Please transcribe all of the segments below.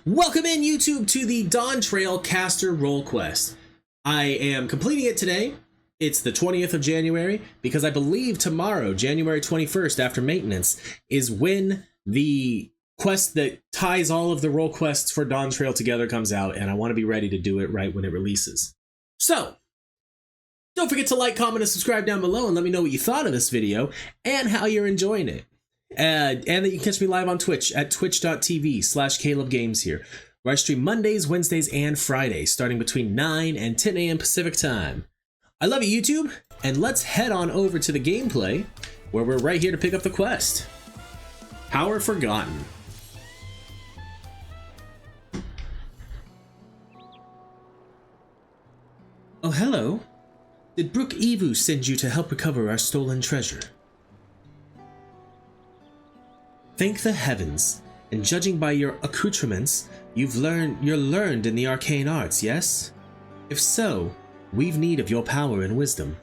Welcome in, YouTube, to the Dawntrail Caster Roll Quest. I am completing it today. It's the 20th of January, because I believe tomorrow, January 21st, after maintenance, is when the quest that ties all of the roll quests for Dawntrail together comes out, and I want to be ready to do it right when it releases. So, don't forget to like, comment, and subscribe down below, and let me know what you thought of this video, and how you're enjoying it. And that you can catch me live on Twitch at twitch.tv/CalebGames here, where I stream Mondays, Wednesdays, and Fridays, starting between 9 and 10 a.m. Pacific time. I love you, YouTube, and let's head on over to the gameplay, where we're right here to pick up the quest. Power Forgotten. Oh, hello. Did Brook Evu send you to help recover our stolen treasure? Thank the heavens, and judging by your accoutrements, you're learned in the arcane arts, yes? If so, we've need of your power and wisdom.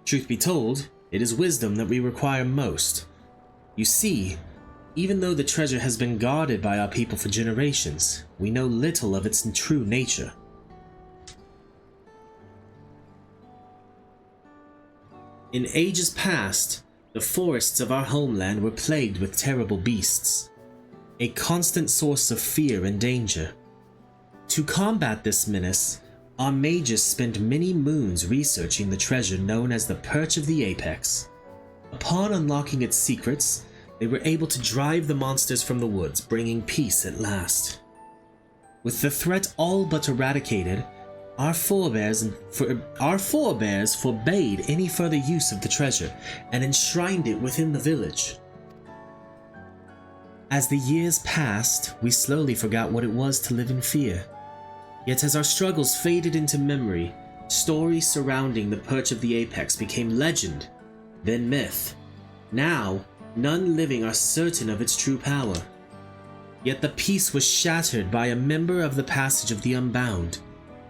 Truth be told, it is wisdom that we require most. You see, even though the treasure has been guarded by our people for generations, we know little of its true nature. In ages past, the forests of our homeland were plagued with terrible beasts, a constant source of fear and danger. To combat this menace, our mages spent many moons researching the treasure known as the Perch of the Apex. Upon unlocking its secrets, they were able to drive the monsters from the woods, bringing peace at last. With the threat all but eradicated, our forebears forbade any further use of the treasure and enshrined it within the village. As the years passed, we slowly forgot what it was to live in fear. Yet as our struggles faded into memory, stories surrounding the Perch of the Apex became legend, then myth. Now, none living are certain of its true power. Yet the peace was shattered by a member of the Passage of the Unbound.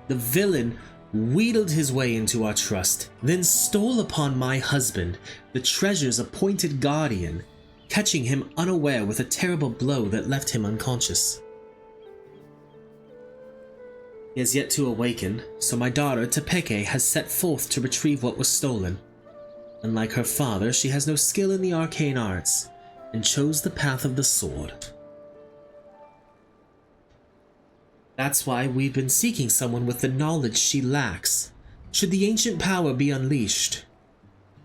The villain wheedled his way into our trust, then stole upon my husband, the treasure's appointed guardian, catching him unaware with a terrible blow that left him unconscious. He has yet to awaken, so my daughter, Tepeke, has set forth to retrieve what was stolen. Unlike her father, she has no skill in the arcane arts, and chose the path of the sword. That's why we've been seeking someone with the knowledge she lacks, should the ancient power be unleashed.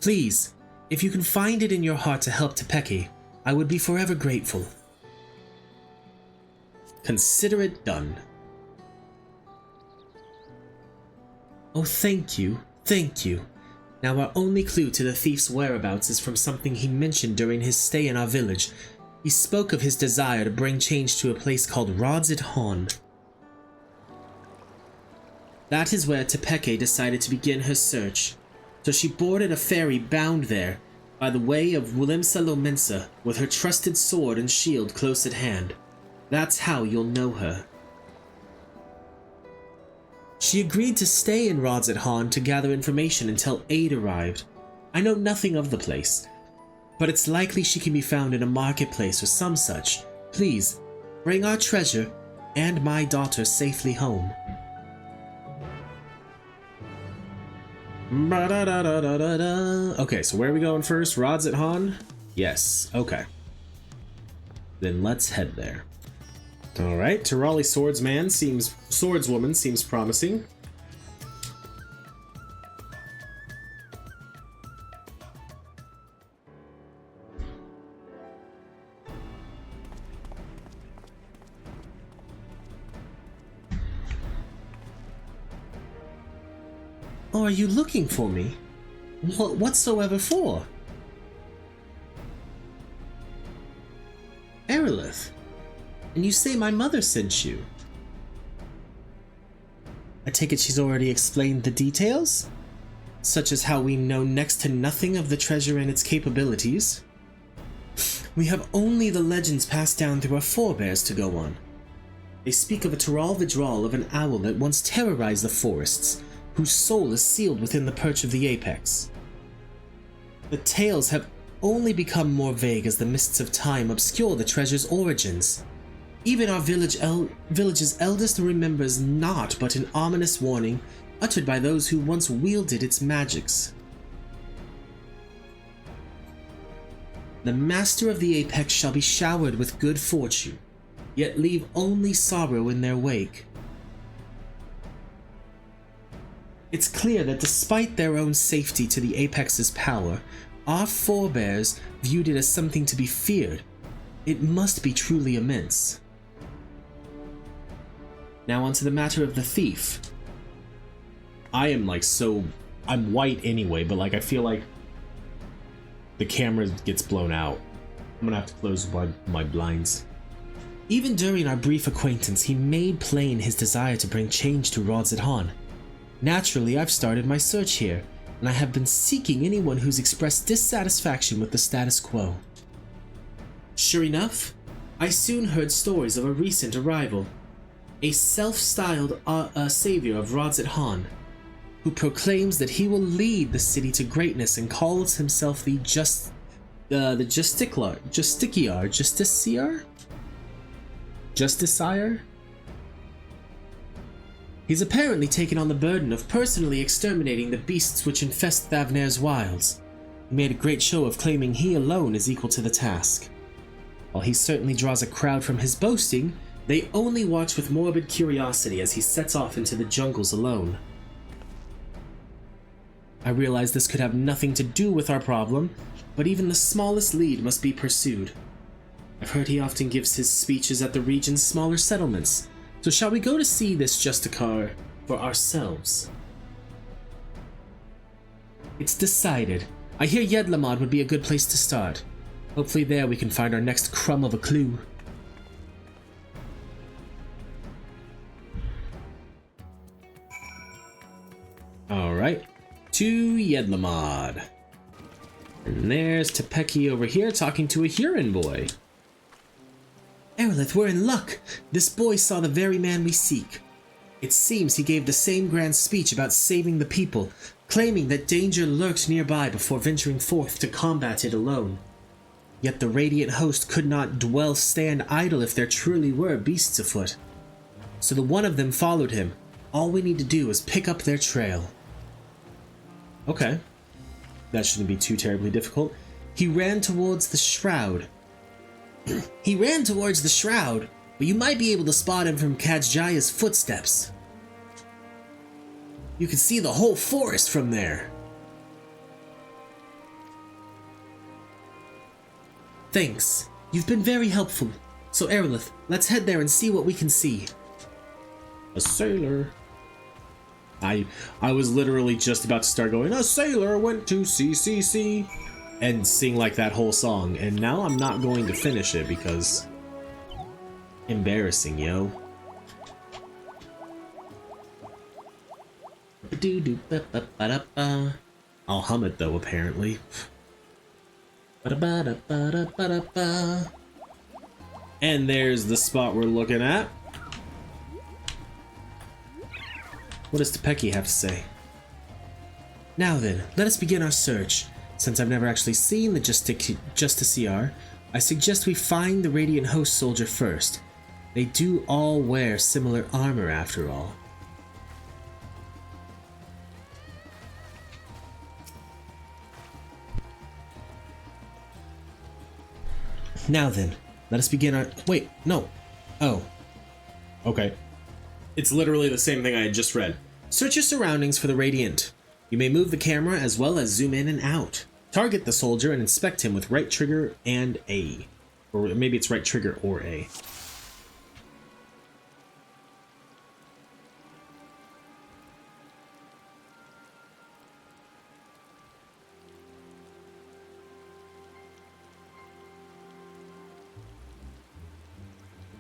Please, if you can find it in your heart to help Tepeke, I would be forever grateful. Consider it done. Oh, thank you, thank you. Now our only clue to the thief's whereabouts is from something he mentioned during his stay in our village. He spoke of his desire to bring change to a place called Hon. That is where Tepeke decided to begin her search, so she boarded a ferry bound there by the way of Wulimsa Lomensa with her trusted sword and shield close at hand. That's how you'll know her. She agreed to stay in Hon to gather information until aid arrived. I know nothing of the place, but it's likely she can be found in a marketplace or some such. Please, bring our treasure and my daughter safely home. Okay, so where are we going first? Hon? Yes, okay. Then let's head there. Alright, Tirali Swordswoman seems promising. Oh, are you looking for me? Whatsoever for? Arilith, and you say my mother sent you? I take it she's already explained the details? Such as how we know next to nothing of the treasure and its capabilities. We have only the legends passed down through our forebears to go on. They speak of a Tiral Vidral of an owl that once terrorized the forests, whose soul is sealed within the Perch of the Apex. The tales have only become more vague as the mists of time obscure the treasure's origins. Even our village's eldest remembers naught but an ominous warning uttered by those who once wielded its magics. The master of the apex shall be showered with good fortune, yet leave only sorrow in their wake. It's clear that despite their own safety to the apex's power, our forebears viewed it as something to be feared. It must be truly immense. Now onto the matter of the thief. I'm white anyway, but I feel like the camera gets blown out. I'm gonna have to close my blinds. Even during our brief acquaintance, he made plain his desire to bring change to Rodz-et-Han. Naturally, I've started my search here, and I have been seeking anyone who's expressed dissatisfaction with the status quo. Sure enough, I soon heard stories of a recent arrival, a self-styled savior of Rodz-et-Han, who proclaims that he will lead the city to greatness and calls himself the Justiciar? He's apparently taken on the burden of personally exterminating the beasts which infest Thavnair's wilds. He made a great show of claiming he alone is equal to the task. While he certainly draws a crowd from his boasting, they only watch with morbid curiosity as he sets off into the jungles alone. I realize this could have nothing to do with our problem, but even the smallest lead must be pursued. I've heard he often gives his speeches at the region's smaller settlements, so shall we go to see this Justicar for ourselves? It's decided. I hear Yedlamad would be a good place to start. Hopefully there we can find our next crumb of a clue. Alright, to Yedlamad. And there's Tepeke over here talking to a Huron boy. Arilith, we're in luck! This boy saw the very man we seek. It seems he gave the same grand speech about saving the people, claiming that danger lurked nearby before venturing forth to combat it alone. Yet the radiant host could not stand idle if there truly were beasts afoot. So the one of them followed him. All we need to do is pick up their trail. Okay. That shouldn't be too terribly difficult. He ran towards the shroud. He ran towards the shroud, but you might be able to spot him from Kajjaya's footsteps. You can see the whole forest from there. Thanks. You've been very helpful. So Arilith, let's head there and see what we can see. A sailor. I was literally just about to start going, a sailor went to CCC, and sing that whole song, and now I'm not going to finish it because embarrassing, yo. I'll hum it though, apparently. And there's the spot we're looking at. What does Tepeke have to say? Now then, let us begin our search. Since I've never actually seen the Justiciar, I suggest we find the Radiant Host soldier first. They do all wear similar armor after all. Now then, let us begin our... Wait, no. Oh. Okay. It's literally the same thing I had just read. Search your surroundings for the Radiant. You may move the camera as well as zoom in and out. Target the soldier and inspect him with right trigger and A. Or maybe it's right trigger or A.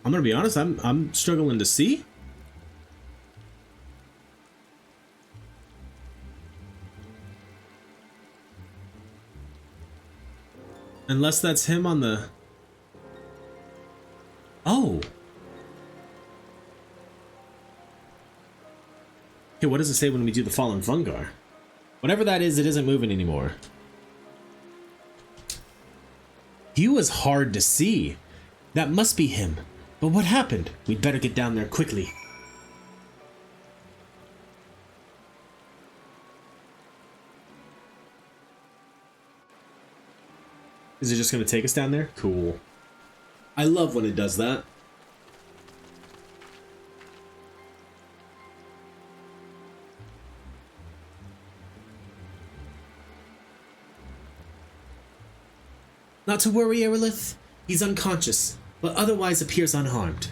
I'm gonna be honest, I'm struggling to see. Unless that's him on the... Oh! Okay, what does it say when we do the Fallen Fungar? Whatever that is, it isn't moving anymore. He was hard to see. That must be him. But what happened? We'd better get down there quickly. Is it just going to take us down there? Cool. I love when it does that. Not to worry, Arilith. He's unconscious, but otherwise appears unharmed.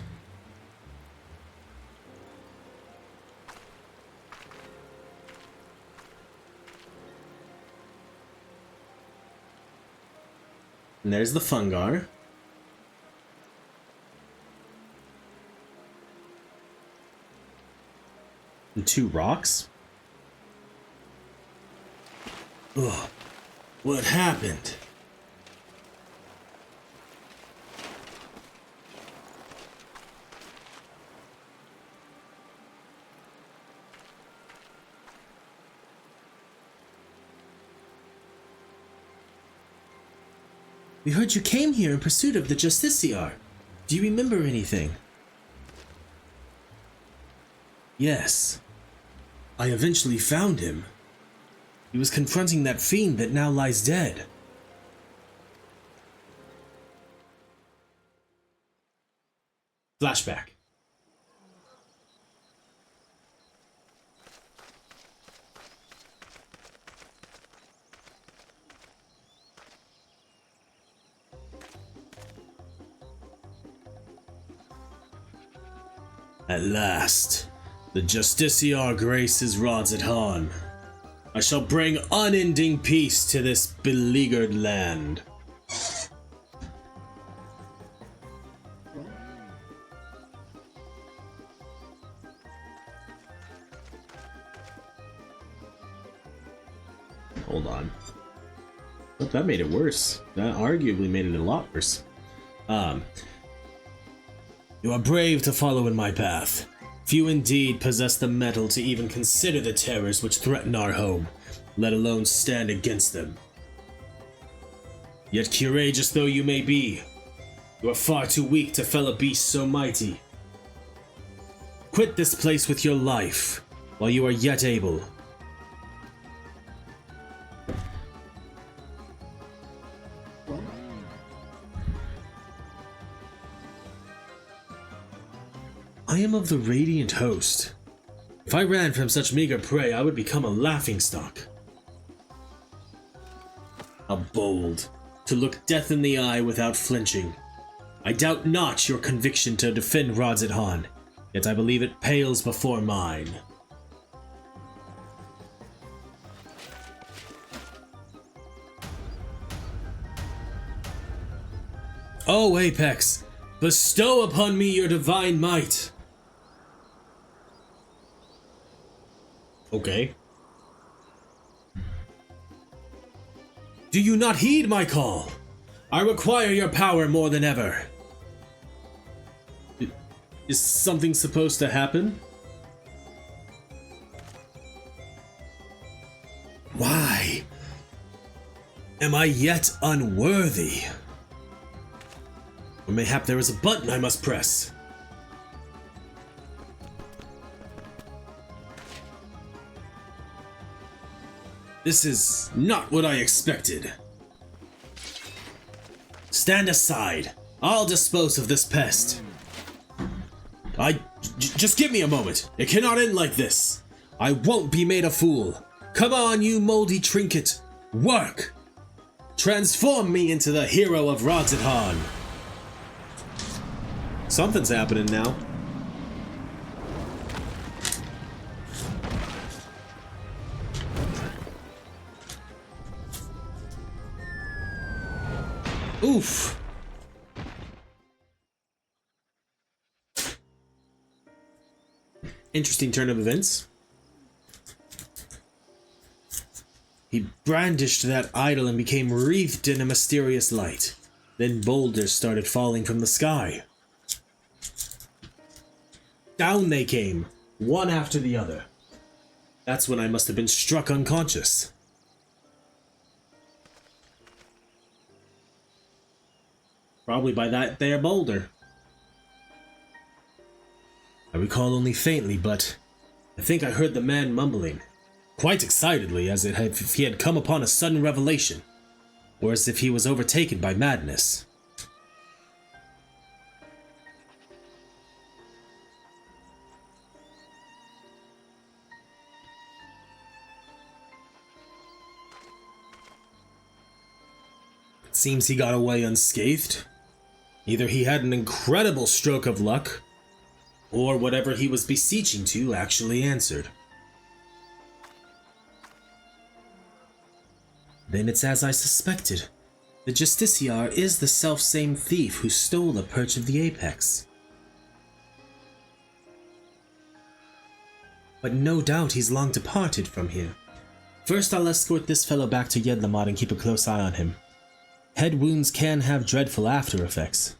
And there's the fungar. And 2 rocks. Ugh. What happened? We heard you came here in pursuit of the Justiciar. Do you remember anything? Yes. I eventually found him. He was confronting that fiend that now lies dead. Flashback. At last, the Justiciar graces rods at Han. I shall bring unending peace to this beleaguered land. Hold on. Oh, that made it worse. That arguably made it a lot worse. You are brave to follow in my path. Few indeed possess the mettle to even consider the terrors which threaten our home, let alone stand against them. Yet courageous though you may be, you are far too weak to fell a beast so mighty. Quit this place with your life, while you are yet able. I am of the Radiant Host. If I ran from such meager prey, I would become a laughingstock. How bold, to look death in the eye without flinching. I doubt not your conviction to defend Rods Han, yet I believe it pales before mine. O Apex, bestow upon me your divine might. Okay. Do you not heed my call? I require your power more than ever. Is something supposed to happen? Why? Am I yet unworthy? Or mayhap there is a button I must press. This is not what I expected. Stand aside. I'll dispose of this pest. Just give me a moment. It cannot end like this. I won't be made a fool. Come on, you moldy trinket. Work! Transform me into the hero of Han. Something's happening now. Oof. Interesting turn of events. He brandished that idol and became wreathed in a mysterious light. Then boulders started falling from the sky. Down they came, one after the other. That's when I must have been struck unconscious. Probably by that there boulder. I recall only faintly, but I think I heard the man mumbling, quite excitedly, as if he had come upon a sudden revelation, or as if he was overtaken by madness. It seems he got away unscathed. Either he had an incredible stroke of luck, or whatever he was beseeching to actually answered. Then it's as I suspected. The Justiciar is the self-same thief who stole the perch of the apex. But no doubt he's long departed from here. First, I'll escort this fellow back to Yedlamot and keep a close eye on him. Head wounds can have dreadful after effects.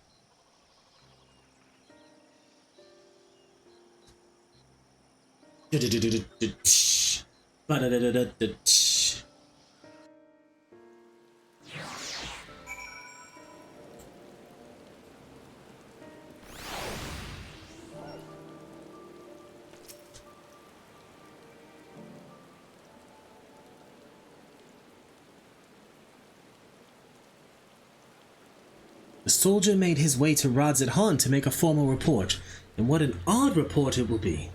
The soldier made his way to Rod's Han to make a formal report, and what an odd report it will be.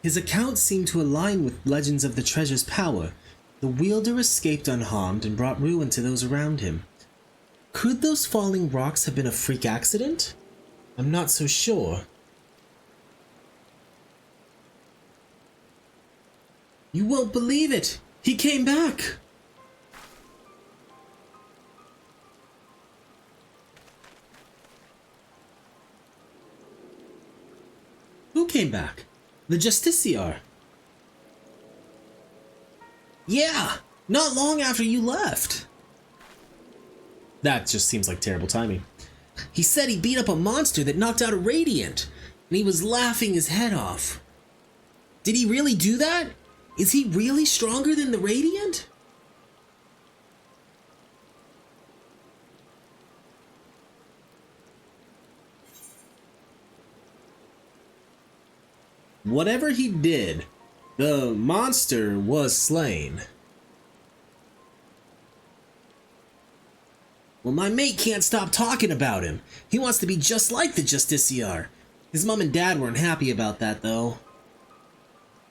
His accounts seem to align with legends of the treasure's power. The wielder escaped unharmed and brought ruin to those around him. Could those falling rocks have been a freak accident? I'm not so sure. You won't believe it! He came back! Who came back? The Justiciar. Yeah, not long after you left. That just seems like terrible timing. He said he beat up a monster that knocked out a Radiant, and he was laughing his head off. Did he really do that? Is he really stronger than the Radiant? Whatever he did, the monster was slain. Well, my mate can't stop talking about him. He wants to be just like the Justiciar. His mom and dad weren't happy about that, though.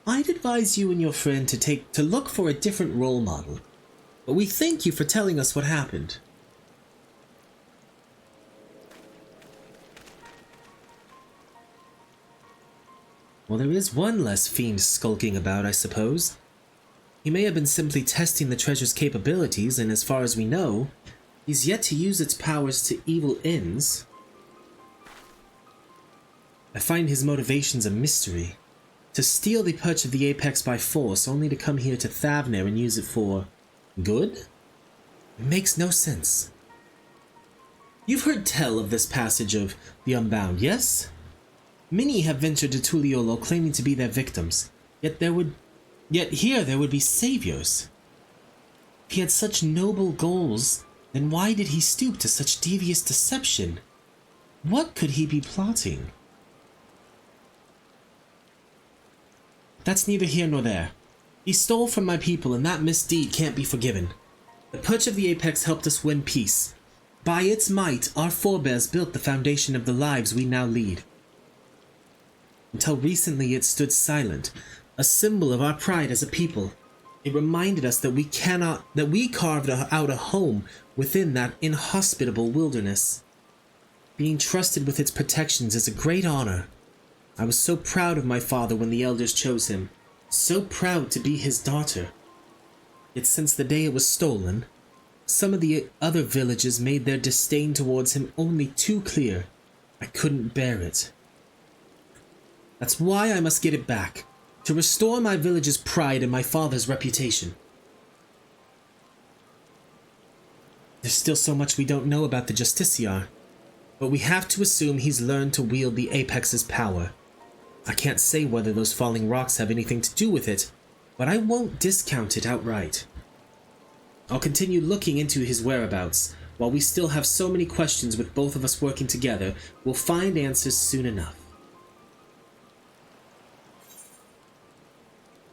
I'd advise you and your friend to look for a different role model. But we thank you for telling us what happened. Well, there is one less fiend skulking about, I suppose. He may have been simply testing the treasure's capabilities, and as far as we know, he's yet to use its powers to evil ends. I find his motivations a mystery. To steal the perch of the apex by force, only to come here to Thavner and use it for good? It makes no sense. You've heard tell of this passage of the Unbound, yes? Many have ventured to Tuliolo claiming to be their victims, yet here there would be saviors. If he had such noble goals, then why did he stoop to such devious deception? What could he be plotting? That's neither here nor there. He stole from my people, and that misdeed can't be forgiven. The perch of the apex helped us win peace. By its might, our forebears built the foundation of the lives we now lead. Until recently it stood silent, a symbol of our pride as a people. It reminded us that we carved out a home within that inhospitable wilderness. Being trusted with its protections is a great honor. I was so proud of my father when the elders chose him, so proud to be his daughter. Yet since the day it was stolen, some of the other villages made their disdain towards him only too clear. I couldn't bear it. That's why I must get it back, to restore my village's pride and my father's reputation. There's still so much we don't know about the Justiciar, but we have to assume he's learned to wield the Apex's power. I can't say whether those falling rocks have anything to do with it, but I won't discount it outright. I'll continue looking into his whereabouts, While we still have so many questions with both of us working together, we'll find answers soon enough.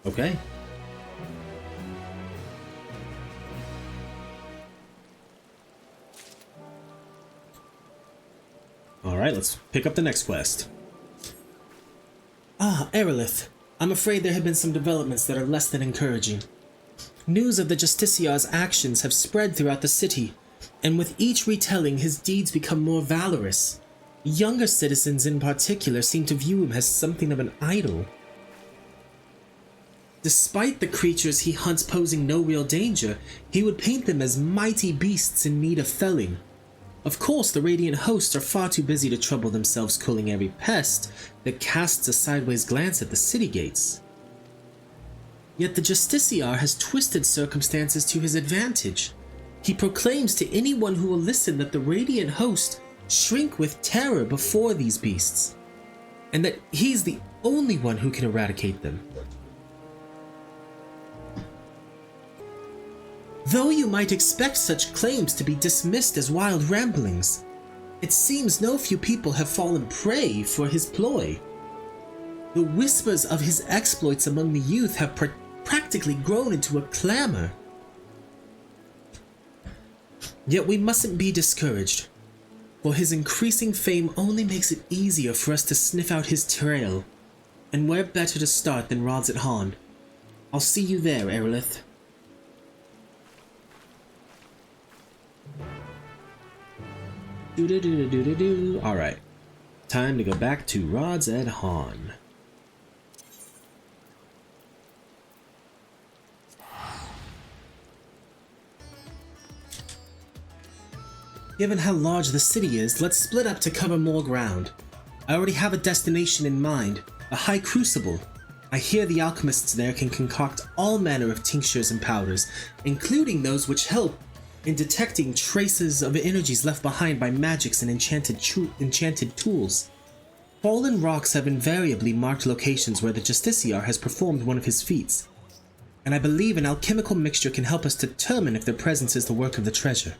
Okay. Alright, let's pick up the next quest. Ah, Arilith. I'm afraid there have been some developments that are less than encouraging. News of the Justiciar's actions have spread throughout the city, and with each retelling his deeds become more valorous. Younger citizens in particular seem to view him as something of an idol. Despite the creatures he hunts posing no real danger, he would paint them as mighty beasts in need of felling. Of course, the Radiant hosts are far too busy to trouble themselves culling every pest that casts a sideways glance at the city gates. Yet the Justiciar has twisted circumstances to his advantage. He proclaims to anyone who will listen that the Radiant host shrink with terror before these beasts, and that he's the only one who can eradicate them. Though you might expect such claims to be dismissed as wild ramblings, it seems no few people have fallen prey for his ploy. The whispers of his exploits among the youth have practically grown into a clamor. Yet we mustn't be discouraged, for his increasing fame only makes it easier for us to sniff out his trail, and where better to start than Rods at Hand. I'll see you there, Arilith. Alright, time to go back to Rods at Han. Given how large the city is, let's split up to cover more ground. I already have a destination in mind, a high crucible. I hear the alchemists there can concoct all manner of tinctures and powders, including those which help in detecting traces of energies left behind by magics and enchanted tools. Fallen rocks have invariably marked locations where the Justiciar has performed one of his feats, and I believe an alchemical mixture can help us determine if their presence is the work of the treasure.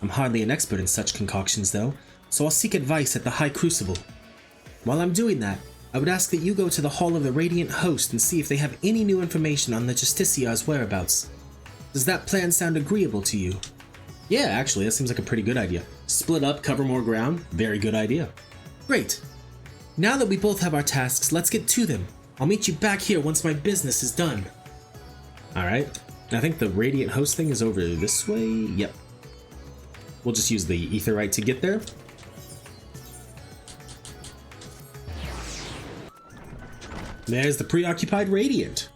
I'm hardly an expert in such concoctions though, so I'll seek advice at the High Crucible. While I'm doing that, I would ask that you go to the Hall of the Radiant Host and see if they have any new information on the Justiciar's whereabouts. Does that plan sound agreeable to you? Yeah, actually, that seems like a pretty good idea. Split up, cover more ground. Very good idea. Great. Now that we both have our tasks, let's get to them. I'll meet you back here once my business is done. Alright. I think the Radiant Host thing is over this way. Yep. We'll just use the Aetherite to get there. There's the preoccupied Radiant.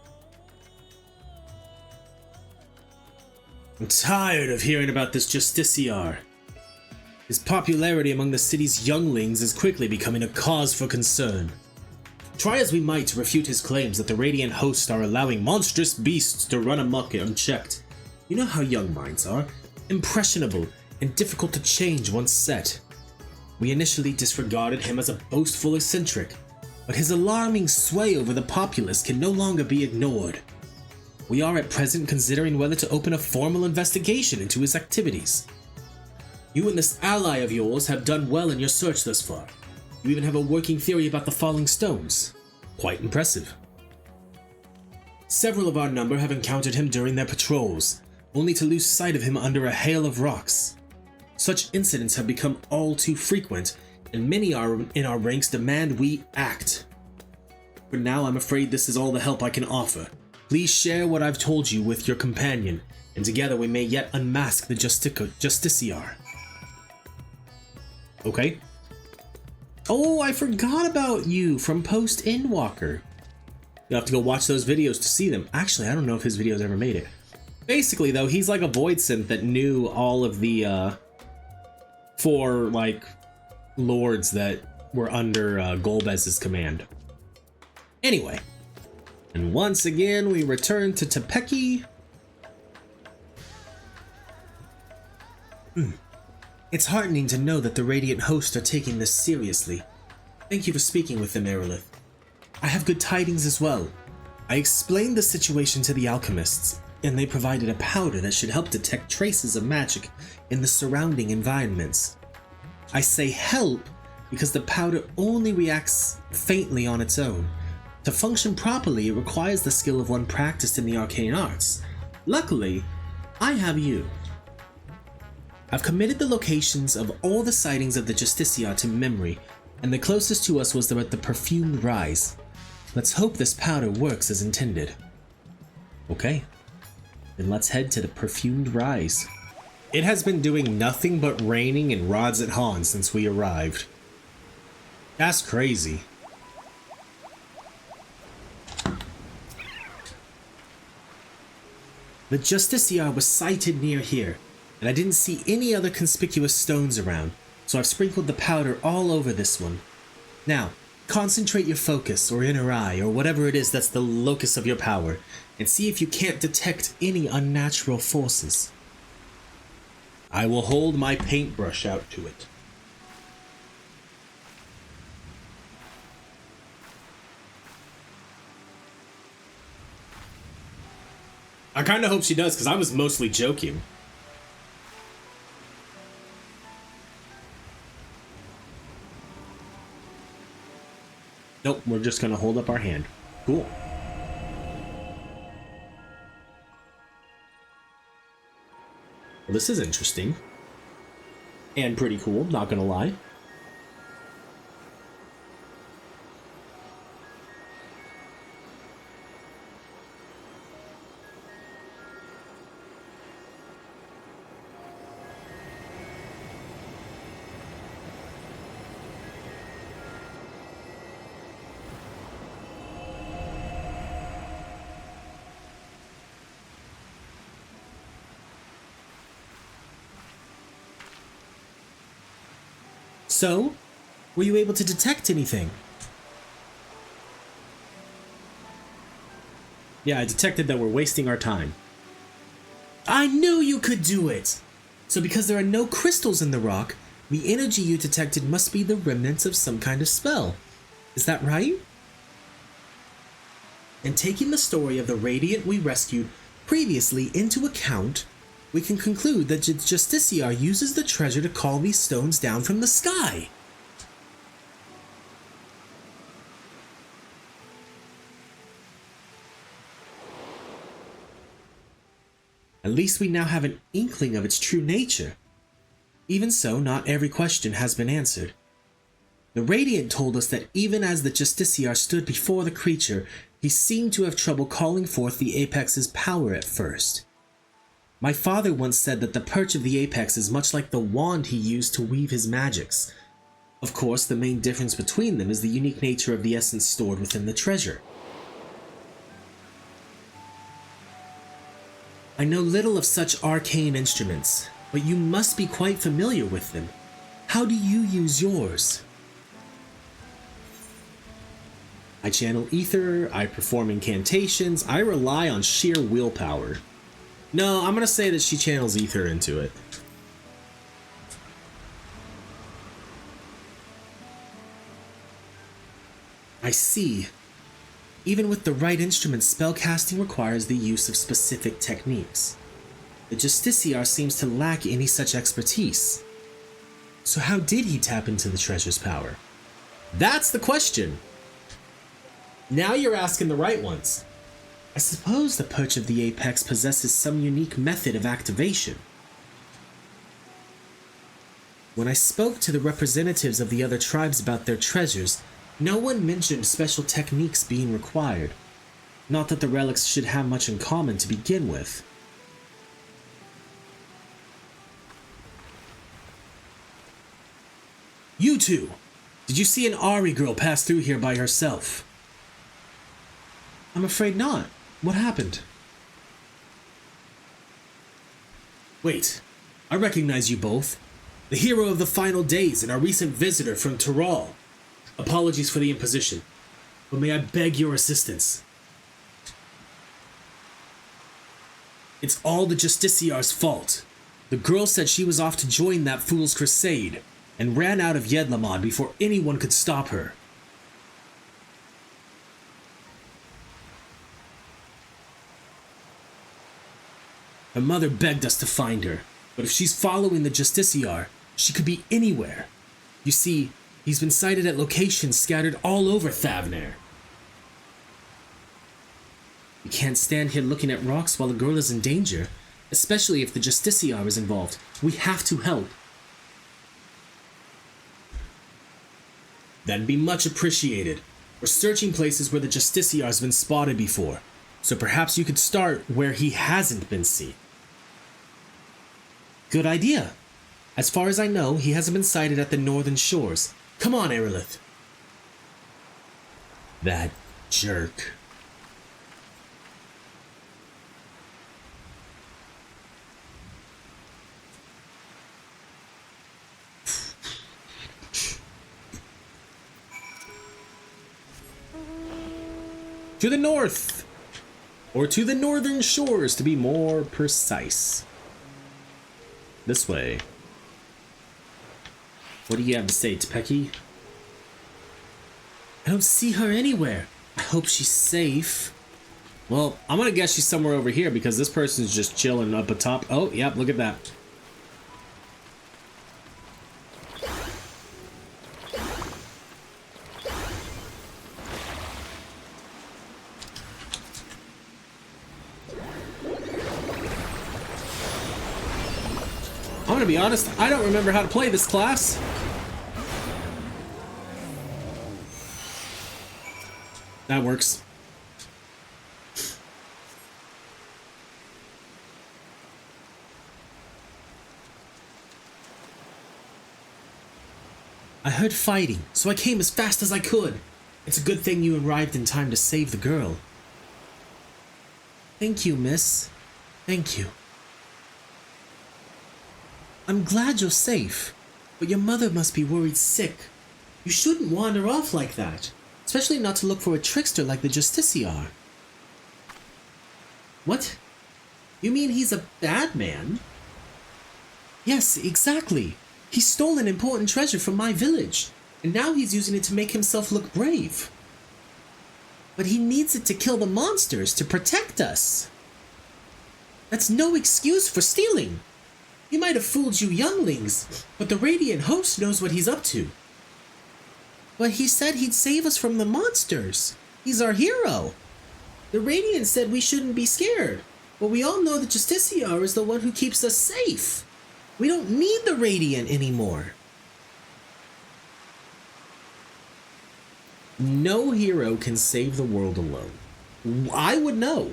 I'm tired of hearing about this Justiciar. His popularity among the city's younglings is quickly becoming a cause for concern. Try as we might to refute his claims that the Radiant hosts are allowing monstrous beasts to run amok unchecked. You know how young minds are, impressionable and difficult to change once set. We initially disregarded him as a boastful eccentric, but his alarming sway over the populace can no longer be ignored. We are at present considering whether to open a formal investigation into his activities. You and this ally of yours have done well in your search thus far. You even have a working theory about the falling stones. Quite impressive. Several of our number have encountered him during their patrols, only to lose sight of him under a hail of rocks. Such incidents have become all too frequent, and many in our ranks demand we act. For now, I'm afraid this is all the help I can offer. Please share what I've told you with your companion, and together we may yet unmask the Justiciar. Okay. Oh, I forgot about you from Post Endwalker. You'll have to go watch those videos to see them. Actually, I don't know if his videos ever made it. Basically, though, he's like a void synth that knew all of the, four, like, lords that were under Golbez's command. Anyway. And once again, we return to Tepeke. It's heartening to know that the Radiant hosts are taking this seriously. Thank you for speaking with them, Arilith. I have good tidings as well. I explained the situation to the alchemists, and they provided a powder that should help detect traces of magic in the surrounding environments. I say help because the powder only reacts faintly on its own. To function properly, it requires the skill of one practiced in the arcane arts. Luckily, I have you. I've committed the locations of all the sightings of the Justiciar to memory, and the closest to us was at the Perfumed Rise. Let's hope this powder works as intended. Okay, then let's head to the Perfumed Rise. It has been doing nothing but raining and rods at Han since we arrived. That's crazy. The Justiciar was sighted near here, and I didn't see any other conspicuous stones around, so I've sprinkled the powder all over this one. Now, concentrate your focus or inner eye or whatever it is that's the locus of your power, and see if you can't detect any unnatural forces. I will hold my paintbrush out to it. I kind of hope she does, because I was mostly joking. Nope, we're just going to hold up our hand. Cool. Well, this is interesting. And pretty cool, not going to lie. So, were you able to detect anything? Yeah, I detected that we're wasting our time. I knew you could do it! So because there are no crystals in the rock, the energy you detected must be the remnants of some kind of spell. Is that right? And taking the story of the Radiant we rescued previously into account, we can conclude that Justiciar uses the treasure to call these stones down from the sky. At least we now have an inkling of its true nature. Even so, not every question has been answered. The Radiant told us that even as the Justiciar stood before the creature, he seemed to have trouble calling forth the Apex's power at first. My father once said that the perch of the Apex is much like the wand he used to weave his magics. Of course, the main difference between them is the unique nature of the essence stored within the treasure. I know little of such arcane instruments, but you must be quite familiar with them. How do you use yours? I channel ether, I perform incantations, I rely on sheer willpower. No, I'm gonna say that she channels ether into it. I see. Even with the right instrument, spellcasting requires the use of specific techniques. The Justiciar seems to lack any such expertise. So how did he tap into the treasure's power? That's the question! Now you're asking the right ones. I suppose the perch of the Apex possesses some unique method of activation. When I spoke to the representatives of the other tribes about their treasures, no one mentioned special techniques being required. Not that the relics should have much in common to begin with. You two! Did you see an Ari girl pass through here by herself? I'm afraid not. What happened? Wait, I recognize you both. The hero of the final days and our recent visitor from Tyrol. Apologies for the imposition, but may I beg your assistance? It's all the Justiciar's fault. The girl said she was off to join that fool's crusade, and ran out of Yedlamad before anyone could stop her. Her mother begged us to find her, but if she's following the Justiciar, she could be anywhere. You see, he's been sighted at locations scattered all over Thavnair. We can't stand here looking at rocks while the girl is in danger, especially if the Justiciar is involved. We have to help. That'd be much appreciated. We're searching places where the Justiciar's been spotted before, so perhaps you could start where he hasn't been seen. Good idea. As far as I know, he hasn't been sighted at the northern shores. Come on, Arilith. That jerk. To the north! Or to the northern shores, to be more precise. This way. What do you have to say, Tepeke? I don't see her anywhere. I hope she's safe. Well, I'm gonna guess she's somewhere over here because this person's just chilling up atop. Oh, yep, look at that. I'm gonna be honest, I don't remember how to play this class. That works. I heard fighting, so I came as fast as I could. It's a good thing you arrived in time to save the girl. Thank you, miss. Thank you. I'm glad you're safe, but your mother must be worried sick. You shouldn't wander off like that, especially not to look for a trickster like the Justiciar. What? You mean he's a bad man? Yes, exactly. He stole an important treasure from my village, and now he's using it to make himself look brave. But he needs it to kill the monsters to protect us. That's no excuse for stealing. He might have fooled you younglings, but the Radiant Host knows what he's up to. But he said he'd save us from the monsters. He's our hero. The Radiant said we shouldn't be scared, but we all know the Justiciar is the one who keeps us safe. We don't need the Radiant anymore. No hero can save the world alone. I would know.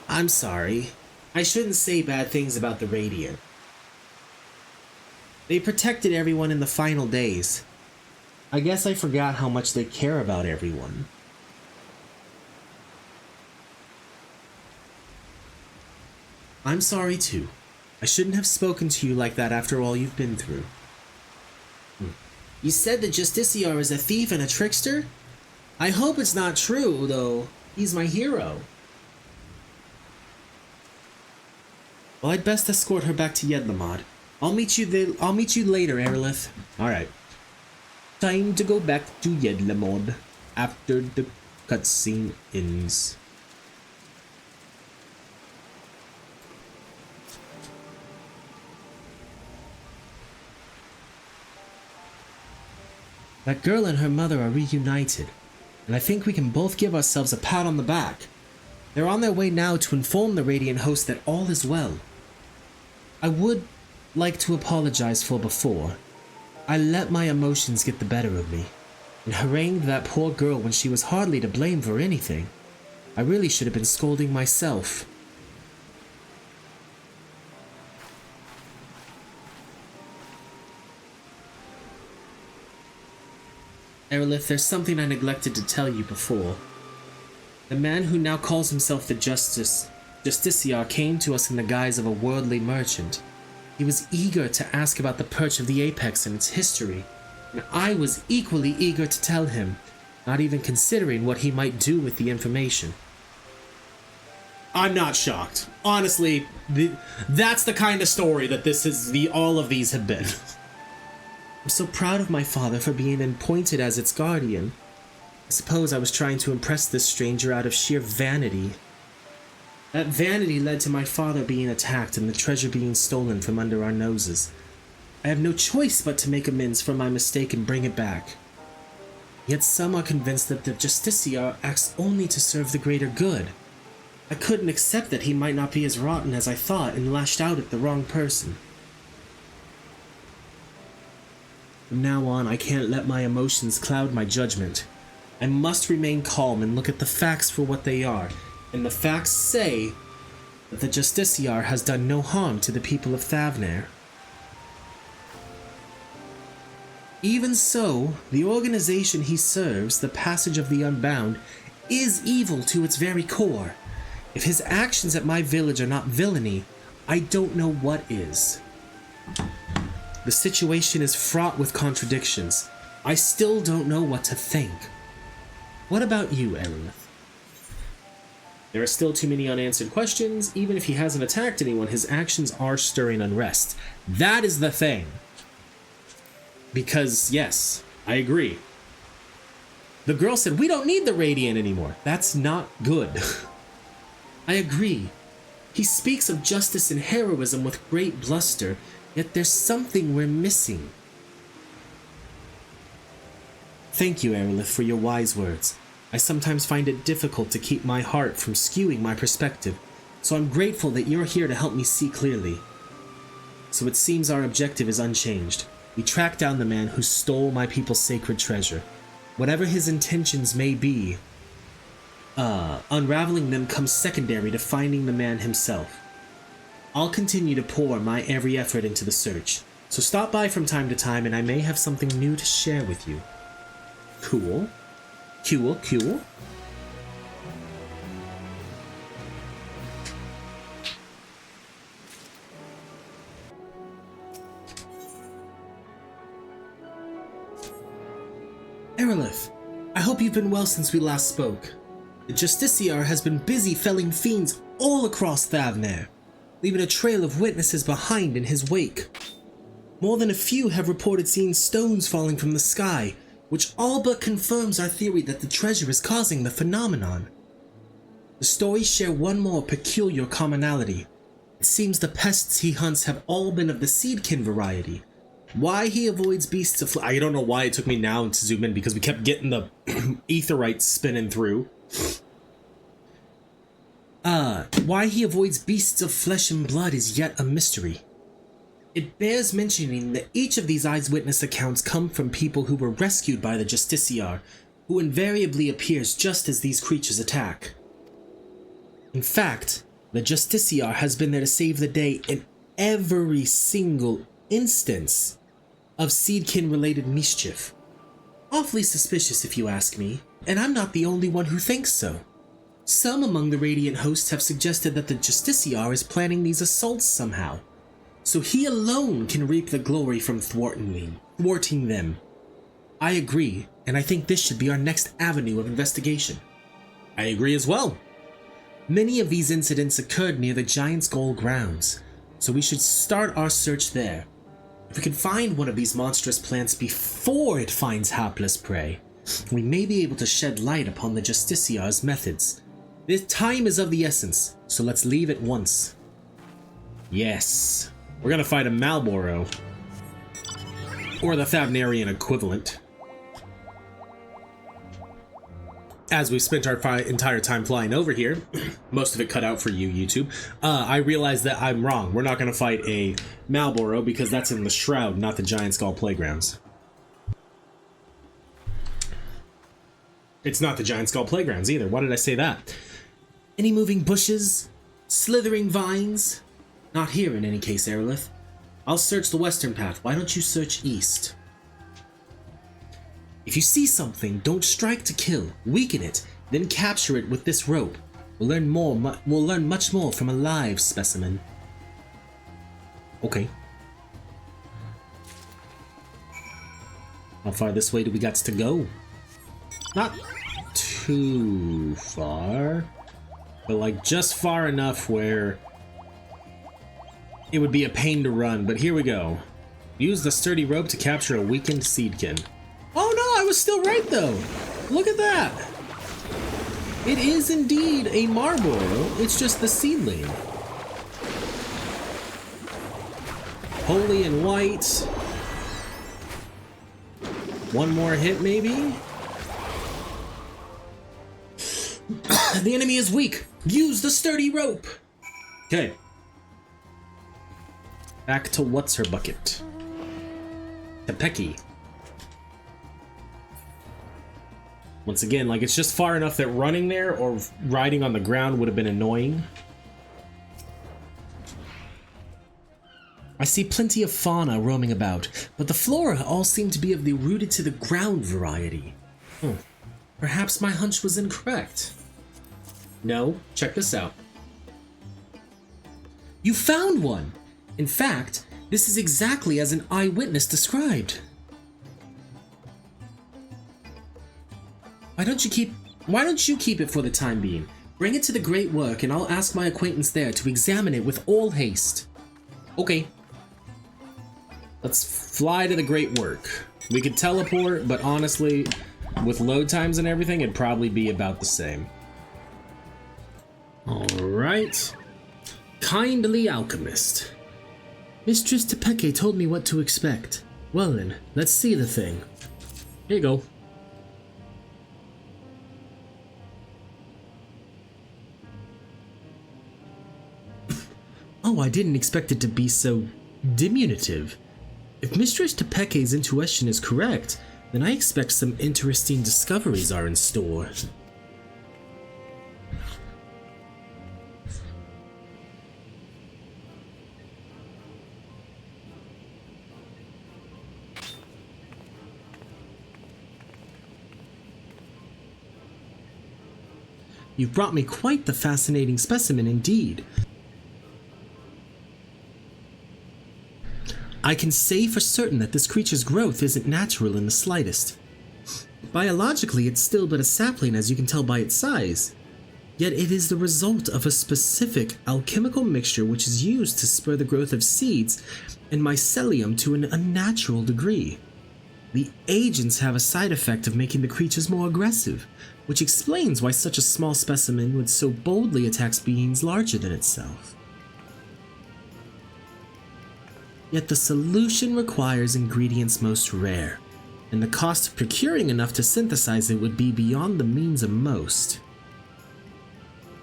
I'm sorry. I shouldn't say bad things about the Radiant. They protected everyone in the final days. I guess I forgot how much they care about everyone. I'm sorry too. I shouldn't have spoken to you like that after all you've been through. You said the Justiciar is a thief and a trickster? I hope it's not true, though. He's my hero. Well, I'd best escort her back to Yedlamad. I'll meet you later, Arilith. Alright. Time to go back to Yedlamad after the cutscene ends. That girl and her mother are reunited, and I think we can both give ourselves a pat on the back. They're on their way now to inform the Radiant Host that all is well. I would like to apologize for before. I let my emotions get the better of me, and harangued that poor girl when she was hardly to blame for anything. I really should have been scolding myself. Arilith, there's something I neglected to tell you before. The man who now calls himself the Justiciar came to us in the guise of a worldly merchant. He was eager to ask about the Perch of the Apex and its history, and I was equally eager to tell him, not even considering what he might do with the information. I'm not shocked. Honestly, that's the kind of story that all of these have been. I'm so proud of my father for being appointed as its guardian. I suppose I was trying to impress this stranger out of sheer vanity. That vanity led to my father being attacked and the treasure being stolen from under our noses. I have no choice but to make amends for my mistake and bring it back. Yet some are convinced that the Justiciar acts only to serve the greater good. I couldn't accept that he might not be as rotten as I thought and lashed out at the wrong person. From now on, I can't let my emotions cloud my judgment. I must remain calm and look at the facts for what they are, and the facts say that the Justiciar has done no harm to the people of Thavnair. Even so, the organization he serves, the Passage of the Unbound, is evil to its very core. If his actions at my village are not villainy, I don't know what is. The situation is fraught with contradictions. I still don't know what to think. What about you, Arilith? There are still too many unanswered questions. Even if he hasn't attacked anyone, his actions are stirring unrest. That is the thing. Because, yes, I agree. The girl said, we don't need the Radiant anymore. That's not good. I agree. He speaks of justice and heroism with great bluster, yet there's something we're missing. Thank you, Arilith, for your wise words. I sometimes find it difficult to keep my heart from skewing my perspective, so I'm grateful that you're here to help me see clearly. So it seems our objective is unchanged. We track down the man who stole my people's sacred treasure. Whatever his intentions may be, unraveling them comes secondary to finding the man himself. I'll continue to pour my every effort into the search, so stop by from time to time and I may have something new to share with you. Cool. Cool, cool. Arilith, I hope you've been well since we last spoke. The Justiciar has been busy felling fiends all across Thavnair, leaving a trail of witnesses behind in his wake. More than a few have reported seeing stones falling from the sky, which all but confirms our theory that the treasure is causing the phenomenon. The stories share one more peculiar commonality. It seems the pests he hunts have all been of the seedkin variety. Why he avoids beasts of I don't know why it took me now to zoom in because we kept getting the aetherites spinning through. Why he avoids beasts of flesh and blood is yet a mystery. It bears mentioning that each of these eyewitness accounts come from people who were rescued by the Justiciar, who invariably appears just as these creatures attack. In fact, the Justiciar has been there to save the day in every single instance of seedkin-related mischief. Awfully suspicious if you ask me, and I'm not the only one who thinks so. Some among the Radiant hosts have suggested that the Justiciar is planning these assaults somehow, so he alone can reap the glory from thwarting them. I agree, and I think this should be our next avenue of investigation. I agree as well. Many of these incidents occurred near the Giant Skull grounds, so we should start our search there. If we can find one of these monstrous plants before it finds hapless prey, we may be able to shed light upon the Justiciar's methods. This time is of the essence, so let's leave at once. Yes, we're gonna fight a Malboro, or the Thavnarian equivalent. As we spent our entire time flying over here, most of it cut out for you, YouTube, I realized that I'm wrong. We're not going to fight a Malboro because that's in the Shroud, not the Giant Skull Playgrounds. It's not the Giant Skull Playgrounds either. Why did I say that? Any moving bushes? Slithering vines? Not here in any case, Arilith. I'll search the western path. Why don't you search east? If you see something, don't strike to kill. Weaken it, then capture it with this rope. We'll learn much more from a live specimen. Okay. How far this way do we got to go? Not too far, but like just far enough where it would be a pain to run, but here we go. Use the sturdy rope to capture a weakened seedkin. Oh no, I was still right though. Look at that! It is indeed a Marlboro, it's just the seedling. Holy and white. One more hit, maybe? The enemy is weak. Use the sturdy rope. Okay. Back to what's her bucket? Tepeke. Once again, like, it's just far enough that running there or riding on the ground would have been annoying. I see plenty of fauna roaming about, but the flora all seem to be of the rooted to the ground variety. Perhaps my hunch was incorrect. No, check this out. You found one! In fact, this is exactly as an eyewitness described. Why don't you keep it for the time being? Bring it to the Great Work and I'll ask my acquaintance there to examine it with all haste. Okay. Let's fly to the Great Work. We could teleport, but honestly, with load times and everything, it'd probably be about the same. Alright. Kindly Alchemist. Mistress Tepeke told me what to expect. Well then, let's see the thing. Here you go. Oh, I didn't expect it to be so diminutive. If Mistress Tepeke's intuition is correct, then I expect some interesting discoveries are in store. You've brought me quite the fascinating specimen indeed. I can say for certain that this creature's growth isn't natural in the slightest. Biologically, it's still but a sapling, as you can tell by its size. Yet it is the result of a specific alchemical mixture which is used to spur the growth of seeds and mycelium to an unnatural degree. The agents have a side effect of making the creatures more aggressive, which explains why such a small specimen would so boldly attack beings larger than itself. Yet the solution requires ingredients most rare, and the cost of procuring enough to synthesize it would be beyond the means of most.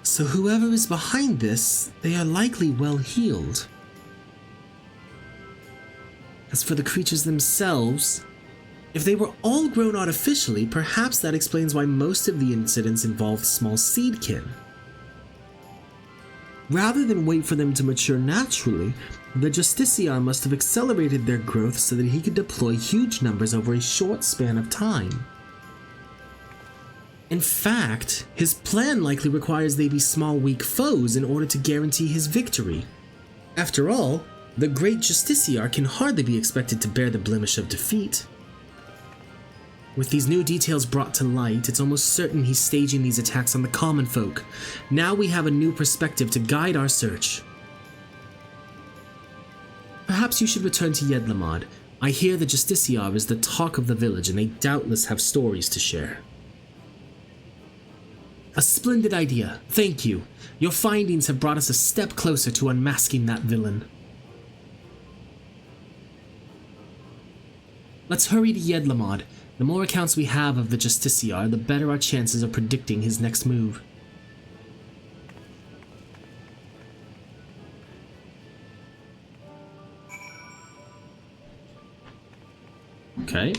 So whoever is behind this, they are likely well heeled. As for the creatures themselves, if they were all grown artificially, perhaps that explains why most of the incidents involved small seedkin. Rather than wait for them to mature naturally, the Justiciar must have accelerated their growth so that he could deploy huge numbers over a short span of time. In fact, his plan likely requires they be small, weak foes in order to guarantee his victory. After all, the great Justiciar can hardly be expected to bear the blemish of defeat. With these new details brought to light, it's almost certain he's staging these attacks on the common folk. Now we have a new perspective to guide our search. Perhaps you should return to Yedlamad. I hear the Justiciar is the talk of the village and they doubtless have stories to share. A splendid idea. Thank you. Your findings have brought us a step closer to unmasking that villain. Let's hurry to Yedlamad. The more accounts we have of the Justiciar, the better our chances of predicting his next move. Okay.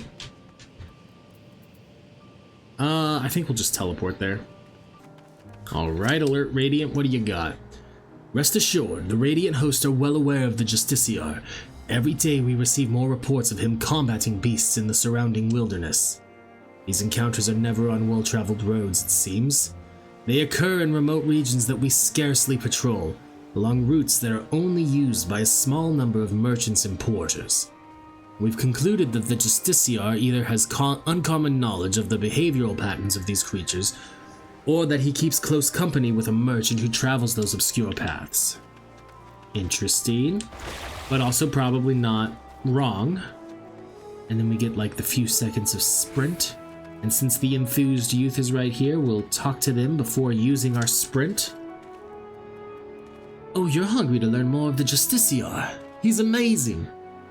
I think we'll just teleport there. Alright, Alert Radiant, what do you got? Rest assured, the Radiant host are well aware of the Justiciar. Every day we receive more reports of him combating beasts in the surrounding wilderness. These encounters are never on well-traveled roads, it seems. They occur in remote regions that we scarcely patrol, along routes that are only used by a small number of merchants and porters. We've concluded that the Justiciar either has uncommon knowledge of the behavioral patterns of these creatures, or that he keeps close company with a merchant who travels those obscure paths. Interesting. But also probably not wrong. And then we get like the few seconds of sprint. And since the enthused youth is right here, we'll talk to them before using our sprint. Oh, you're hungry to learn more of the Justiciar. He's amazing.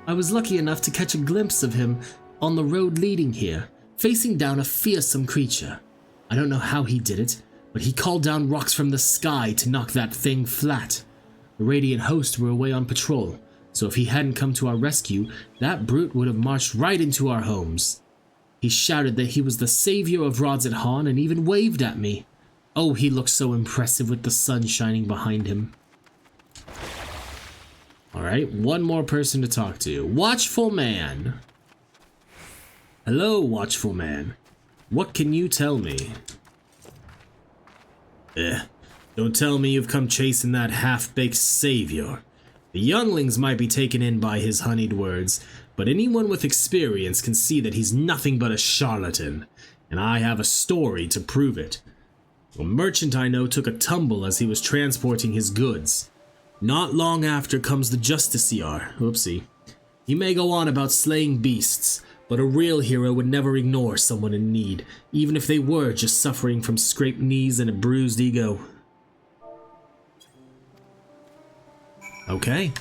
I was lucky enough to catch a glimpse of him on the road leading here, facing down a fearsome creature. I don't know how he did it, but he called down rocks from the sky to knock that thing flat. The Radiant host were away on patrol, so if he hadn't come to our rescue, that brute would have marched right into our homes. He shouted that he was the savior of Rods at Han and even waved at me. Oh, he looked so impressive with the sun shining behind him. Alright, one more person to talk to. Watchful Man. Hello, Watchful Man. What can you tell me? Don't tell me you've come chasing that half-baked savior. The younglings might be taken in by his honeyed words, but anyone with experience can see that he's nothing but a charlatan, and I have a story to prove it. A merchant I know took a tumble as he was transporting his goods. Not long after comes the Justiciar. Oopsie. He may go on about slaying beasts, but a real hero would never ignore someone in need, even if they were just suffering from scraped knees and a bruised ego. Okay.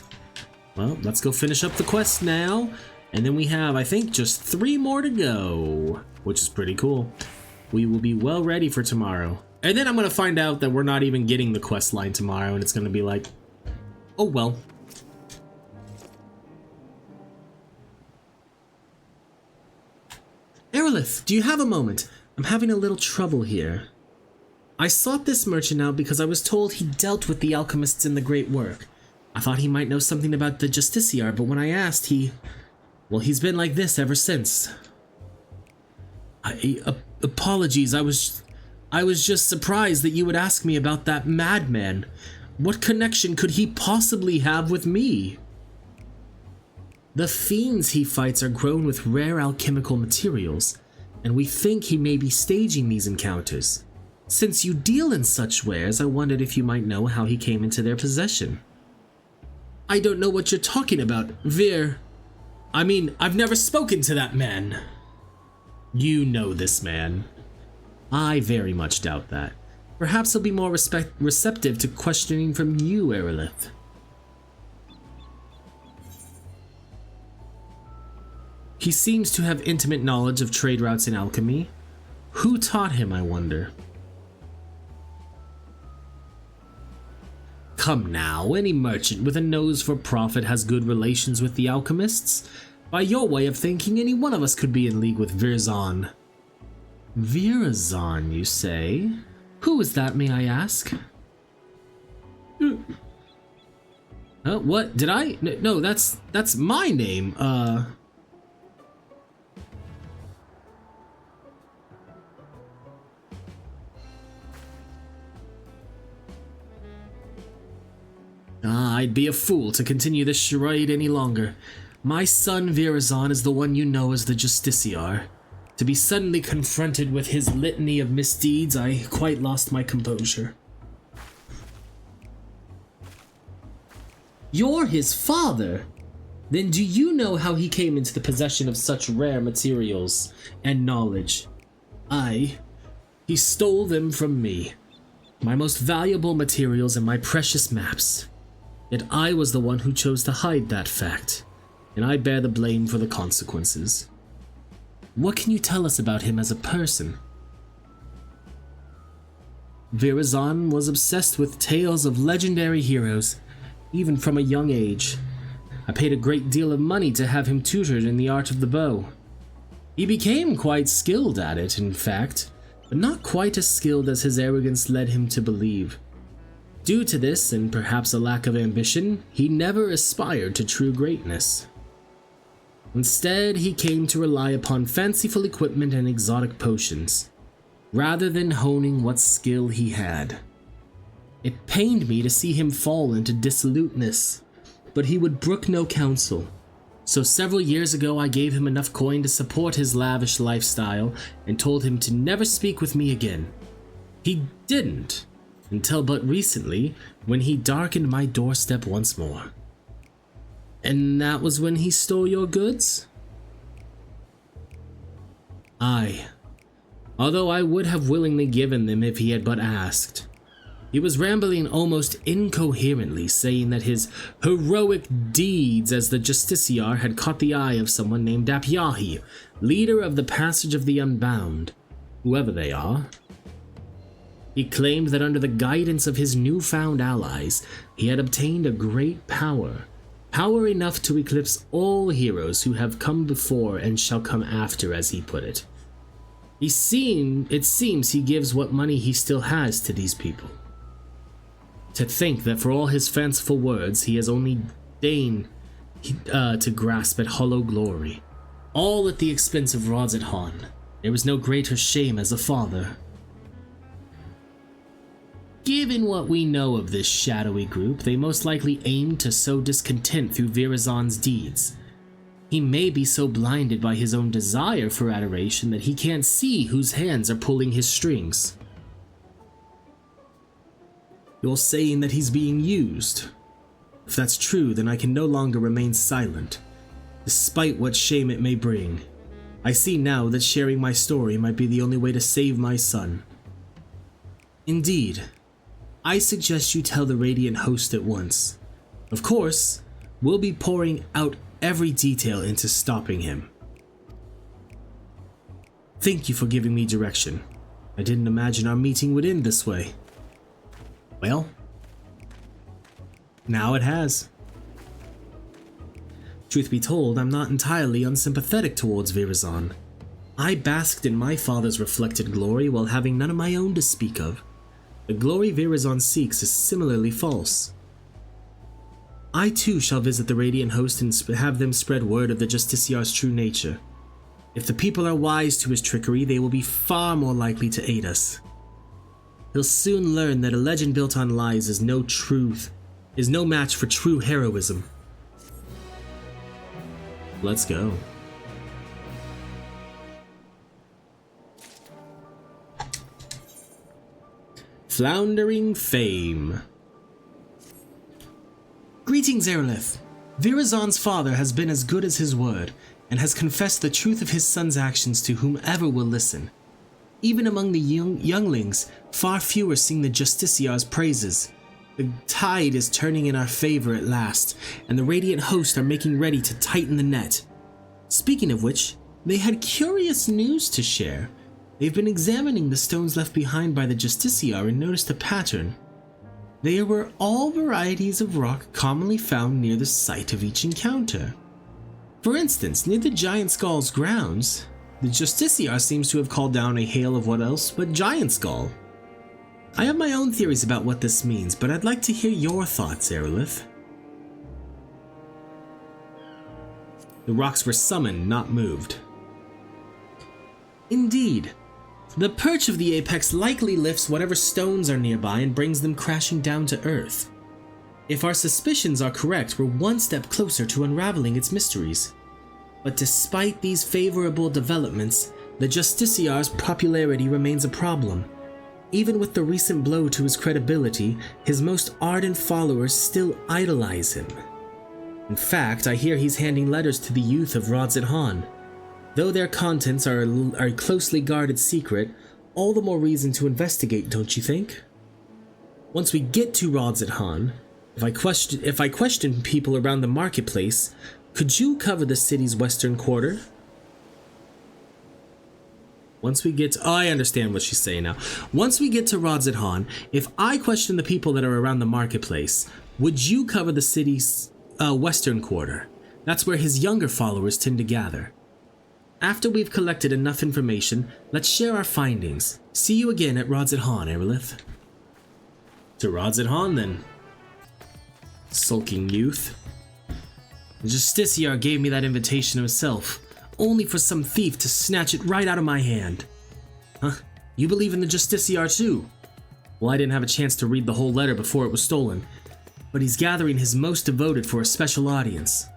Well, let's go finish up the quest now. And then we have, I think, just 3 more to go, which is pretty cool. We will be well ready for tomorrow. And then I'm going to find out that we're not even getting the quest line tomorrow, and it's going to be like, oh well. Arilith, do you have a moment? I'm having a little trouble here. I sought this merchant out because I was told he dealt with the alchemists in the Great Work. I thought he might know something about the Justiciar, but when I asked, he's been like this ever since. Apologies, I was just surprised that you would ask me about that madman. What connection could he possibly have with me? The fiends he fights are grown with rare alchemical materials, and we think he may be staging these encounters. Since you deal in such wares, I wondered if you might know how he came into their possession. I don't know what you're talking about, I've never spoken to that man. You know this man. I very much doubt that. Perhaps he'll be more receptive to questioning from you, Arilith. He seems to have intimate knowledge of trade routes in alchemy. Who taught him, I wonder? Come now, any merchant with a nose for profit has good relations with the alchemists. By your way of thinking, any one of us could be in league with Virzon. Virzon, you say? Who is that, may I ask? What? Did I? No, that's my name. I'd be a fool to continue this charade any longer. My son Virazon is the one you know as the Justiciar. To be suddenly confronted with his litany of misdeeds, I quite lost my composure. You're his father? Then do you know how he came into the possession of such rare materials and knowledge? He stole them from me. My most valuable materials and my precious maps. Yet I was the one who chose to hide that fact, and I bear the blame for the consequences. What can you tell us about him as a person? Virazon was obsessed with tales of legendary heroes, even from a young age. I paid a great deal of money to have him tutored in the art of the bow. He became quite skilled at it, in fact, but not quite as skilled as his arrogance led him to believe. Due to this, and perhaps a lack of ambition, he never aspired to true greatness. Instead, he came to rely upon fanciful equipment and exotic potions, rather than honing what skill he had. It pained me to see him fall into dissoluteness, but he would brook no counsel. So several years ago I gave him enough coin to support his lavish lifestyle and told him to never speak with me again. He didn't, until but recently, when he darkened my doorstep once more. And that was when he stole your goods? Aye. although I would have willingly given them if he had but asked. He was rambling almost incoherently, saying that his heroic deeds as the Justiciar had caught the eye of someone named Apyahi, leader of the Passage of the Unbound, whoever they are. He claimed that under the guidance of his newfound allies, he had obtained a great power, power enough to eclipse all heroes who have come before and shall come after, as he put it. It seems he gives what money he still has to these people. To think that for all his fanciful words, he has only deigned to grasp at hollow glory, all at the expense of Rodzithan. There was no greater shame as a father. Given what we know of this shadowy group, they most likely aimed to sow discontent through Virazan's deeds. He may be so blinded by his own desire for adoration that he can't see whose hands are pulling his strings. You're saying that he's being used? If that's true, then I can no longer remain silent, despite what shame it may bring. I see now that sharing my story might be the only way to save my son. Indeed, I suggest you tell the Radiant Host at once. Of course, we'll be pouring out every detail into stopping him. Thank you for giving me direction. I didn't imagine our meeting would end this way. Well, now it has. Truth be told, I'm not entirely unsympathetic towards Virazan. I basked in my father's reflected glory while having none of my own to speak of. The glory Virazan seeks is similarly false. I too shall visit the Radiant Host and have them spread word of the Justiciar's true nature. If the people are wise to his trickery, they will be far more likely to aid us. He'll soon learn that a legend built on lies is no match for true heroism. Let's go. Floundering Fame. Greetings, Arilith. Virazan's father has been as good as his word, and has confessed the truth of his son's actions to whomever will listen. Even among the younglings, far fewer sing the Justiciar's praises. The tide is turning in our favor at last, and the Radiant Host are making ready to tighten the net. Speaking of which, they had curious news to share. They've been examining the stones left behind by the Justiciar and noticed a pattern. They were all varieties of rock commonly found near the site of each encounter. For instance, near the Giant Skull's grounds, the Justiciar seems to have called down a hail of what else but Giant Skull. I have my own theories about what this means, but I'd like to hear your thoughts, Arilith. The rocks were summoned, not moved. Indeed. The perch of the apex likely lifts whatever stones are nearby and brings them crashing down to earth. If our suspicions are correct, we're one step closer to unraveling its mysteries. But despite these favorable developments, the Justiciar's popularity remains a problem. Even with the recent blow to his credibility, his most ardent followers still idolize him. In fact, I hear he's handing letters to the youth of Rodzithan. Though their contents are a closely guarded secret, all the more reason to investigate, don't you think? Once we get to Rodzithan, if I question people around the marketplace, could you cover the city's western quarter? I understand what she's saying now. Once we get to Rodzithan, if I question the people that are around the marketplace, would you cover the city's western quarter? That's where his younger followers tend to gather. After we've collected enough information, let's share our findings. See you again at Rodzithan, Arilith. To Rodzithan, then. Sulking youth. The Justiciar gave me that invitation himself, only for some thief to snatch it right out of my hand. Huh? You believe in the Justiciar too? Well, I didn't have a chance to read the whole letter before it was stolen, but he's gathering his most devoted for a special audience.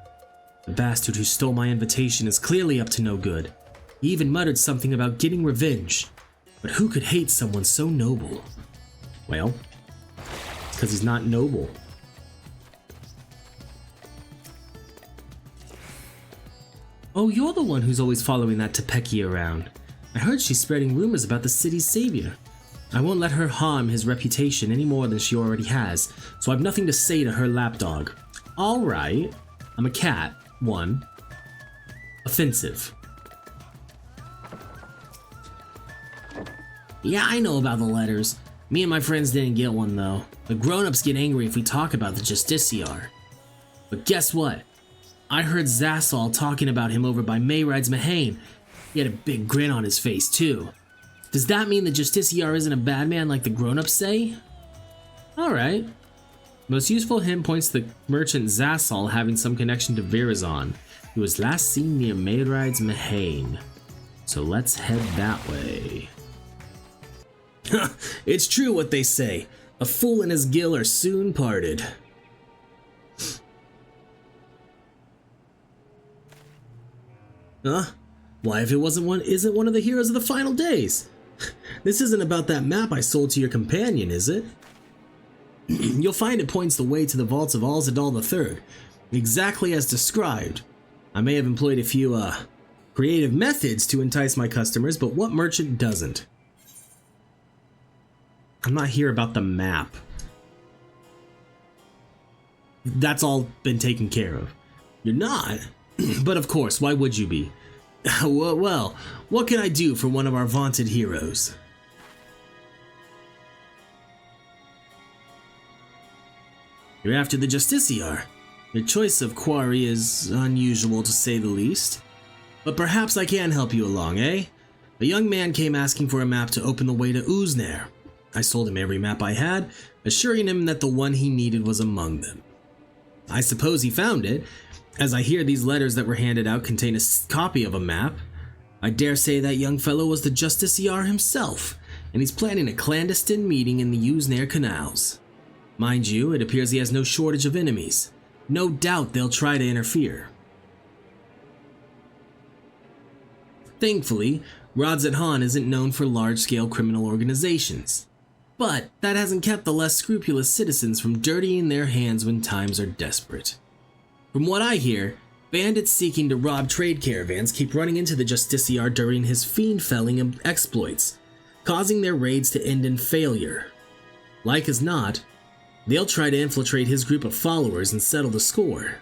The bastard who stole my invitation is clearly up to no good. He even muttered something about getting revenge. But who could hate someone so noble? Well, because he's not noble. Oh, you're the one who's always following that Tepeke around. I heard she's spreading rumors about the city's savior. I won't let her harm his reputation any more than she already has, so I've nothing to say to her lapdog. Alright. I'm a cat. 1. Offensive. Yeah, I know about the letters. Me and my friends didn't get one though. The grown-ups get angry if we talk about the Justiciar. But guess what? I heard Zassal talking about him over by Mayride's Mahane. He had a big grin on his face too. Does that mean the Justiciar isn't a bad man like the grown-ups say? Alright. Most useful hint points to the merchant Zassal having some connection to Virazon, who was last seen near Mayride's Mahane. So let's head that way. It's true what they say. A fool and his gill are soon parted. Huh? Why, if it isn't one of the heroes of the final days? This isn't about that map I sold to your companion, is it? You'll find it points the way to the vaults of Alzadal III, exactly as described. I may have employed a few, creative methods to entice my customers, but what merchant doesn't? I'm not here about the map. That's all been taken care of. You're not? But of course, why would you be? Well, what can I do for one of our vaunted heroes? You're after the Justiciar. Your choice of quarry is unusual to say the least. But perhaps I can help you along, eh? A young man came asking for a map to open the way to Uznair. I sold him every map I had, assuring him that the one he needed was among them. I suppose he found it, as I hear these letters that were handed out contain a copy of a map. I dare say that young fellow was the Justiciar himself, and he's planning a clandestine meeting in the Uznair canals. Mind you, it appears he has no shortage of enemies. No doubt they'll try to interfere. Thankfully, Radzat-Han isn't known for large-scale criminal organizations. But that hasn't kept the less scrupulous citizens from dirtying their hands when times are desperate. From what I hear, bandits seeking to rob trade caravans keep running into the Justiciar during his fiend-felling exploits, causing their raids to end in failure. Like as not, they'll try to infiltrate his group of followers and settle the score.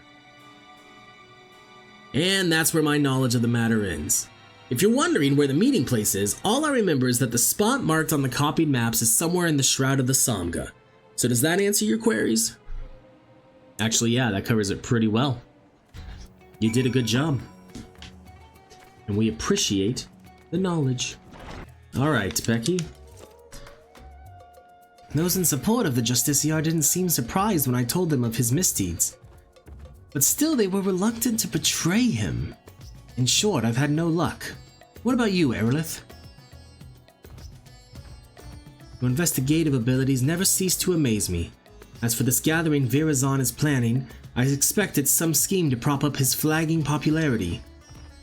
And that's where my knowledge of the matter ends. If you're wondering where the meeting place is, all I remember is that the spot marked on the copied maps is somewhere in the Shroud of the Samga. So does that answer your queries? Actually, yeah, that covers it pretty well. You did a good job. And we appreciate the knowledge. Alright, Tepeke. Those in support of the Justiciar didn't seem surprised when I told them of his misdeeds. But still, they were reluctant to betray him. In short, I've had no luck. What about you, Arilith? Your investigative abilities never cease to amaze me. As for this gathering Virazon is planning, I expect it's some scheme to prop up his flagging popularity.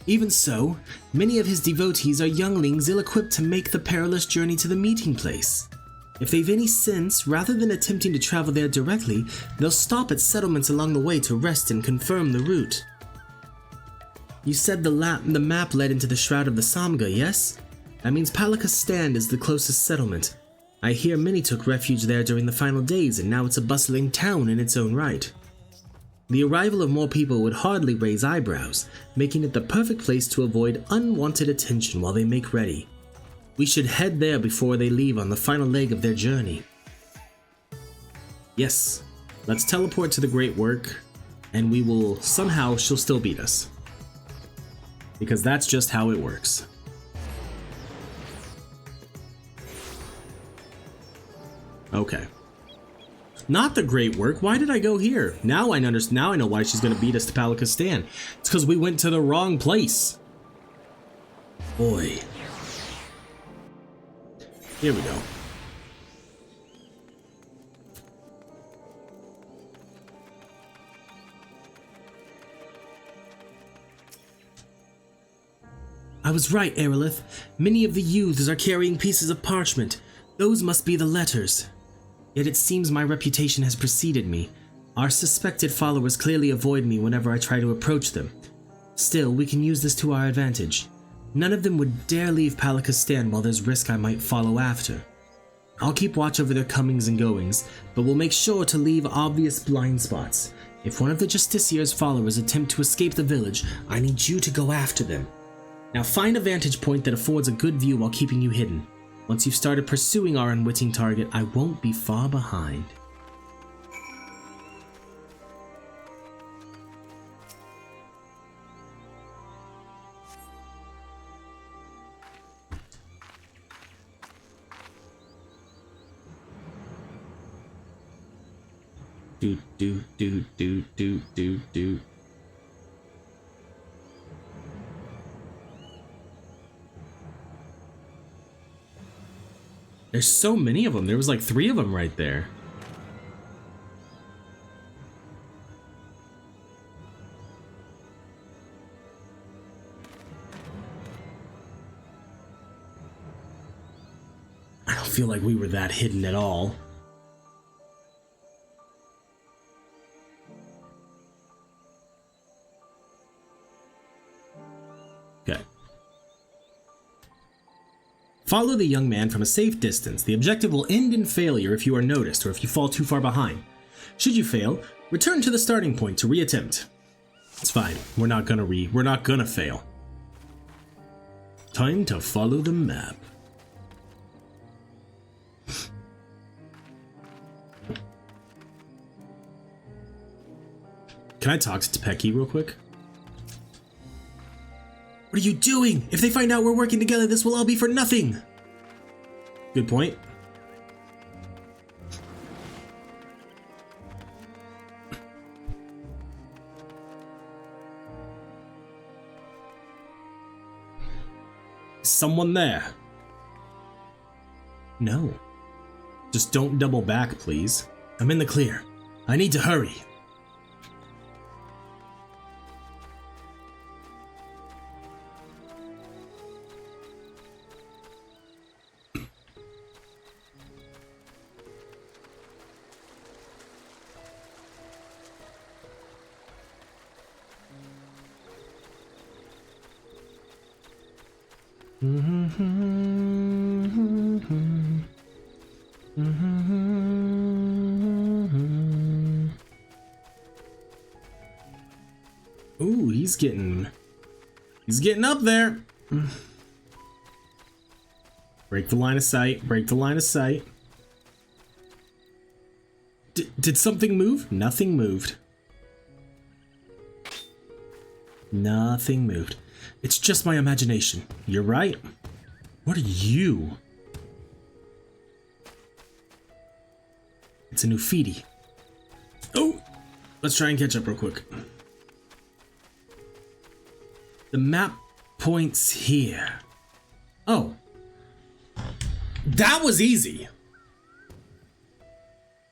Even so, many of his devotees are younglings ill-equipped to make the perilous journey to the meeting place. If they've any sense, rather than attempting to travel there directly, they'll stop at settlements along the way to rest and confirm the route. You said the map led into the Shroud of the Samga, yes? That means Palaka's Stand is the closest settlement. I hear many took refuge there during the final days, and now it's a bustling town in its own right. The arrival of more people would hardly raise eyebrows, making it the perfect place to avoid unwanted attention while they make ready. We should head there before they leave on the final leg of their journey. Yes, let's teleport to the Great Work, and she'll still beat us. Because that's just how it works. Okay. Not the Great Work. Why did I go here? Now I understand. Now I know why she's going to beat us to Palaka's Stand. It's because we went to the wrong place. Boy. Here we go. I was right, Arilith. Many of the youths are carrying pieces of parchment. Those must be the letters. Yet it seems my reputation has preceded me. Our suspected followers clearly avoid me whenever I try to approach them. Still, we can use this to our advantage. None of them would dare leave Palika stand while there's risk I might follow after. I'll keep watch over their comings and goings, but we'll make sure to leave obvious blind spots. If one of the Justicier's followers attempt to escape the village, I need you to go after them. Now find a vantage point that affords a good view while keeping you hidden. Once you've started pursuing our unwitting target, I won't be far behind. Do. There's so many of them. There was like 3 of them right there. I don't feel like we were that hidden at all. Okay. Follow the young man from a safe distance. The objective will end in failure if you are noticed or if you fall too far behind. Should you fail, return to the starting point to reattempt. It's fine. We're not gonna fail. Time to follow the map. Can I talk to Tepeke real quick? What are you doing? If they find out we're working together, this will all be for nothing. Good point. Is someone there? No. Just don't double back, please. I'm in the clear. I need to hurry. Ooh, he's getting up there. Break the line of sight, break the line of sight. Did something move? Nothing moved. Nothing moved. It's just my imagination. You're right. What are you? It's a new feedy. Oh! Let's try and catch up real quick. The map points here. Oh. That was easy.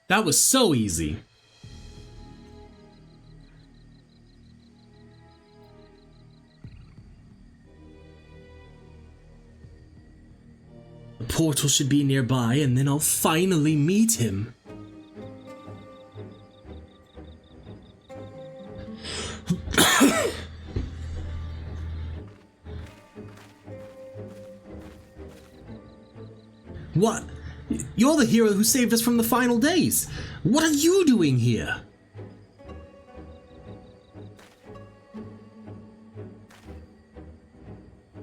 That was so easy. The portal should be nearby, and then I'll finally meet him. What? You're the hero who saved us from the final days. What are you doing here?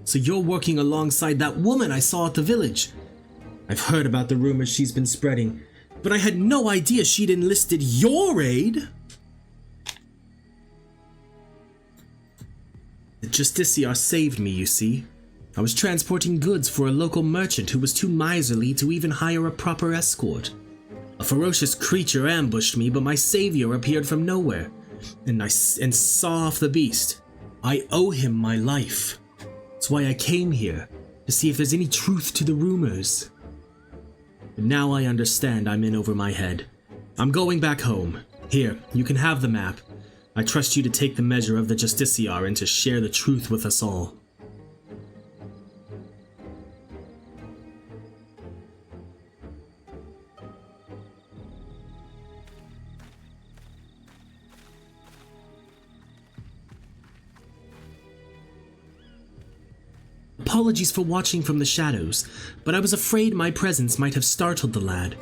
So you're working alongside that woman I saw at the village. I've heard about the rumors she's been spreading, but I had no idea she'd enlisted your aid. The Justiciar saved me, you see. I was transporting goods for a local merchant who was too miserly to even hire a proper escort. A ferocious creature ambushed me, but my savior appeared from nowhere, and saw off the beast. I owe him my life. That's why I came here, to see if there's any truth to the rumors. But now I understand I'm in over my head. I'm going back home. Here, you can have the map. I trust you to take the measure of the Justiciar and to share the truth with us all. apologies for watching from the shadows, but I was afraid my presence might have startled the lad.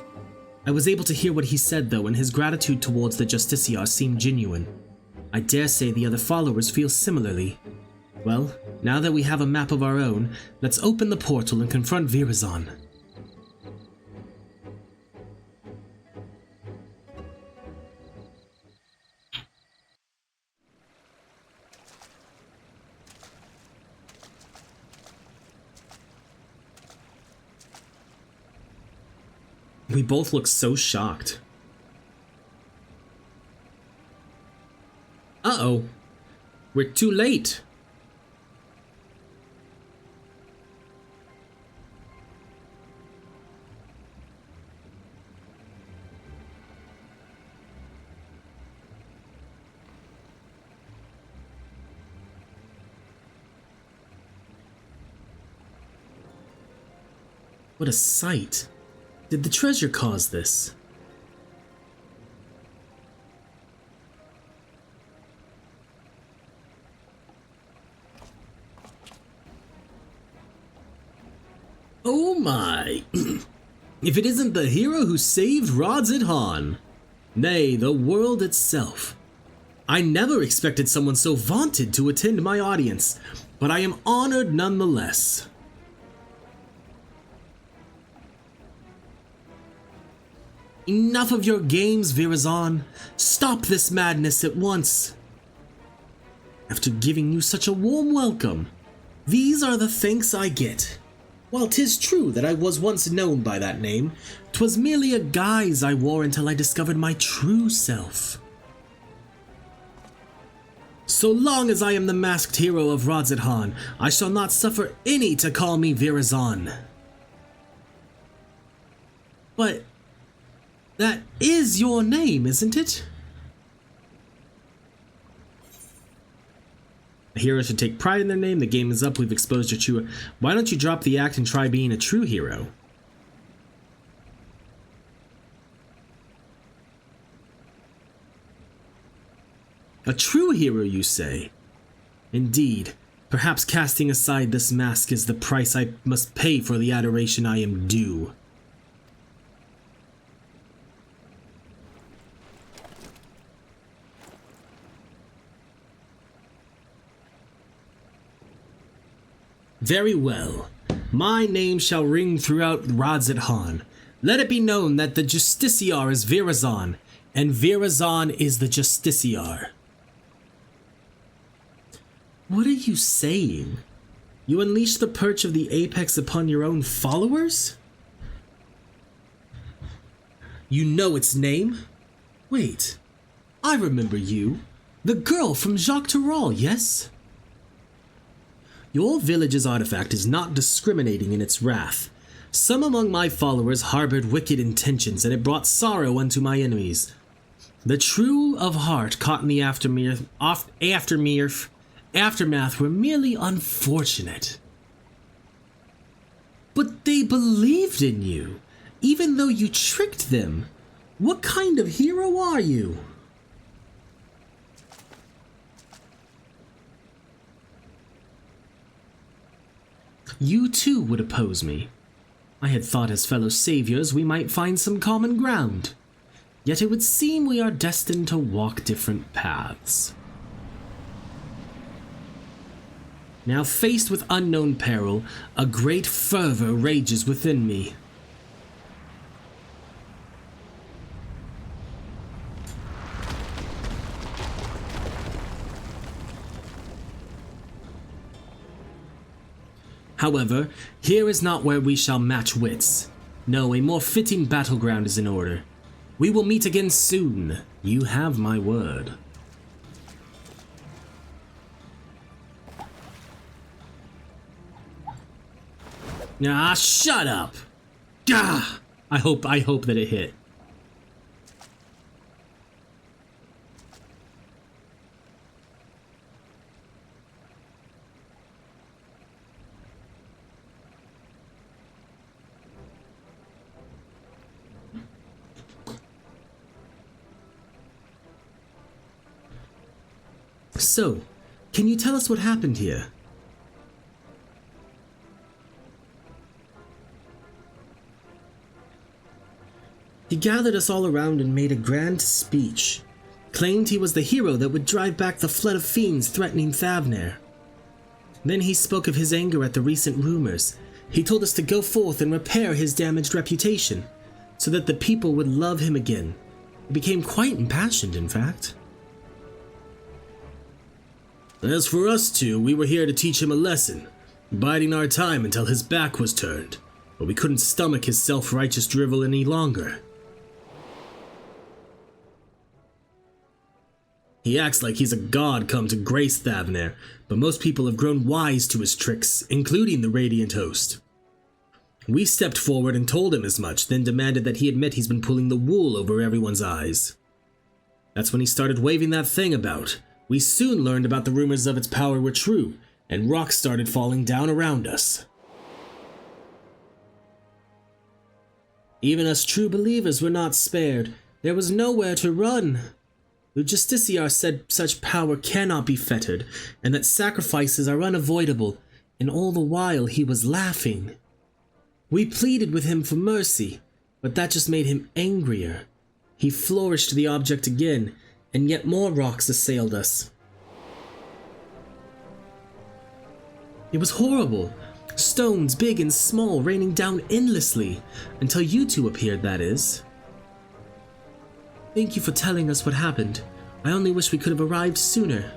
I was able to hear what he said though, and his gratitude towards the Justiciar seemed genuine. I dare say the other followers feel similarly. Well, now that we have a map of our own, let's open the portal and confront Virazon. We both look so shocked. Uh-oh. We're too late. What a sight. Did the treasure cause this? Oh my! If it isn't the hero who saved Rodzidhan! Nay, the world itself. I never expected someone so vaunted to attend my audience, but I am honored nonetheless. Enough of your games, Virazon. Stop this madness at once. After giving you such a warm welcome, these are the thanks I get. While 'tis true that I was once known by that name, 'twas merely a guise I wore until I discovered my true self. So long as I am the masked hero of Rodzidhan, I shall not suffer any to call me Virazon. But that is your name, isn't it? A hero should take pride in their name. The game is up. We've exposed your true... Why don't you drop the act and try being a true hero? A true hero, you say? Indeed. Perhaps casting aside this mask is the price I must pay for the adoration I am due. Very well. My name shall ring throughout Rodzidhan. Let it be known that the Justiciar is Virazon, and Virazon is the Justiciar. What are you saying? You unleash the perch of the apex upon your own followers? You know its name? Wait, I remember you. The girl from Jacques Tarol, yes? Your village's artifact is not discriminating in its wrath. Some among my followers harbored wicked intentions, and it brought sorrow unto my enemies. The true of heart caught in the aftermath were merely unfortunate. But they believed in you, even though you tricked them. What kind of hero are you? You too would oppose me. I had thought as fellow saviors we might find some common ground. Yet it would seem we are destined to walk different paths. Now faced with unknown peril, a great fervor rages within me. However, here is not where we shall match wits. No, a more fitting battleground is in order. We will meet again soon. You have my word. Ah, shut up! Ah! I hope that it hit. So, can you tell us what happened here? He gathered us all around and made a grand speech, claimed he was the hero that would drive back the flood of fiends threatening Thavnair. Then he spoke of his anger at the recent rumors. He told us to go forth and repair his damaged reputation, so that the people would love him again. He became quite impassioned, in fact. As for us two, we were here to teach him a lesson, biding our time until his back was turned, but we couldn't stomach his self-righteous drivel any longer. He acts like he's a god come to grace Thavnair, but most people have grown wise to his tricks, including the Radiant Host. We stepped forward and told him as much, then demanded that he admit he's been pulling the wool over everyone's eyes. That's when he started waving that thing about. We soon learned about the rumors of its power were true, and rocks started falling down around us. Even us true believers were not spared. There was nowhere to run. The Justiciar said such power cannot be fettered, and that sacrifices are unavoidable, and all the while he was laughing. We pleaded with him for mercy, but that just made him angrier. He flourished the object again, and yet more rocks assailed us. It was horrible. Stones, big and small, raining down endlessly, until you two appeared, that is. Thank you for telling us what happened. I only wish we could have arrived sooner.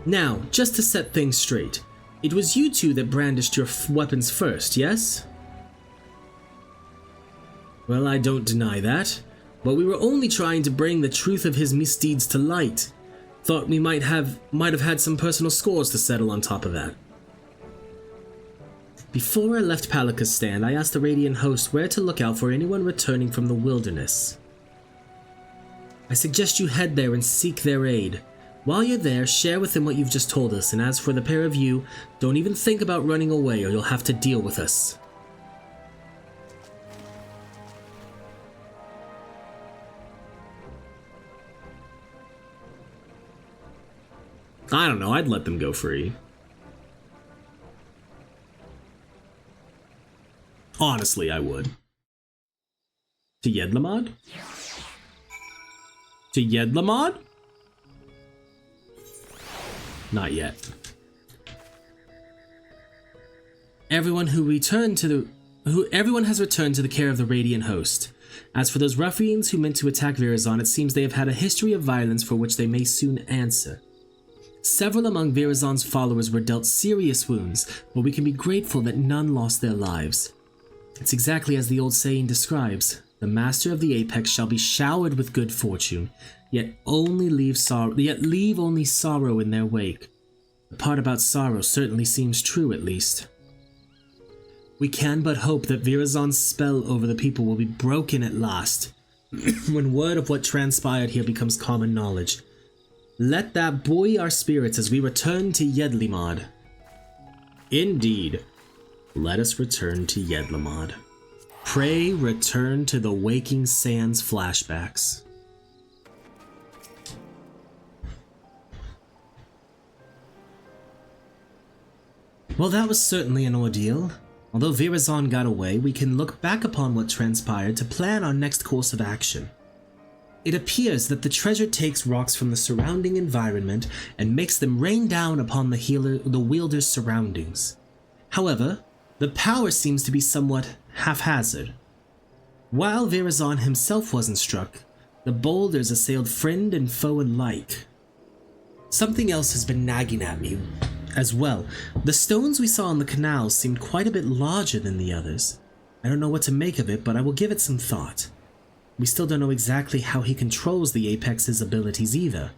Now, just to set things straight, it was you two that brandished your weapons first, yes? Well, I don't deny that, but we were only trying to bring the truth of his misdeeds to light. Thought we might have had some personal scores to settle on top of that. Before I left Palika's stand, I asked the Radiant Host where to look out for anyone returning from the wilderness. I suggest you head there and seek their aid. While you're there, share with them what you've just told us, and as for the pair of you, don't even think about running away or you'll have to deal with us. I don't know, I'd let them go free. Honestly, I would. To Yedlamad? To Yedlamad? Not yet. Everyone has returned to the care of the Radiant Host. As for those ruffians who meant to attack Virazon, it seems they have had a history of violence for which they may soon answer. Several among Virazon's followers were dealt serious wounds, but we can be grateful that none lost their lives. It's exactly as the old saying describes. The master of the apex shall be showered with good fortune, yet leave only sorrow in their wake. The part about sorrow certainly seems true, at least. We can but hope that Virazon's spell over the people will be broken at last, when word of what transpired here becomes common knowledge. Let that buoy our spirits as we return to Yedlamad. Indeed, let us return to Yedlamad. Pray return to the Waking Sands flashbacks. Well, that was certainly an ordeal. Although Virazon got away, we can look back upon what transpired to plan our next course of action. It appears that the treasure takes rocks from the surrounding environment and makes them rain down upon the wielder's surroundings. However, the power seems to be somewhat haphazard. While Virazon himself wasn't struck, the boulders assailed friend and foe alike. Something else has been nagging at me as well. The stones we saw on the canals seemed quite a bit larger than the others. I don't know what to make of it, but I will give it some thought. We still don't know exactly how he controls the Apex's abilities either.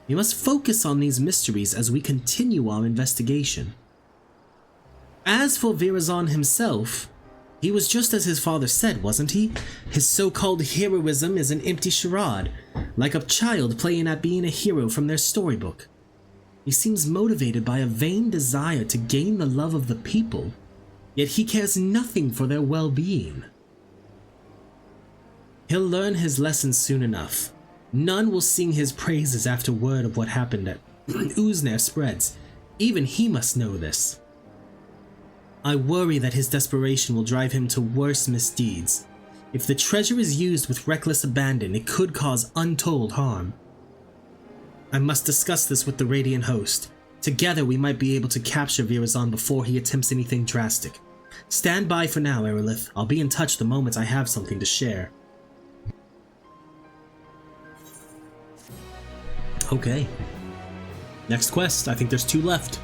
We must focus on these mysteries as we continue our investigation. As for Virazon himself, he was just as his father said, wasn't he? His so-called heroism is an empty charade, like a child playing at being a hero from their storybook. He seems motivated by a vain desire to gain the love of the people, yet he cares nothing for their well-being. He'll learn his lesson soon enough. None will sing his praises after word of what happened at Uznir spreads. Even he must know this. I worry that his desperation will drive him to worse misdeeds. If the treasure is used with reckless abandon, it could cause untold harm. I must discuss this with the Radiant Host. Together we might be able to capture Virazon before he attempts anything drastic. Stand by for now, Arilith. I'll be in touch the moment I have something to share. Okay. Next quest. I think there's 2 left.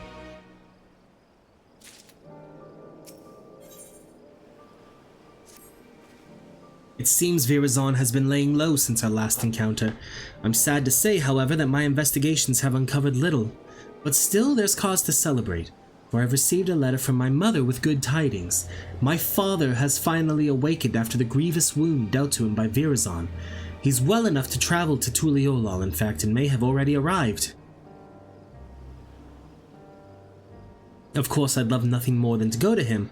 It seems Virazon has been laying low since our last encounter. I'm sad to say, however, that my investigations have uncovered little. But still, there's cause to celebrate, for I've received a letter from my mother with good tidings. My father has finally awakened after the grievous wound dealt to him by Virazon. He's well enough to travel to Tuliolal, in fact, and may have already arrived. Of course, I'd love nothing more than to go to him,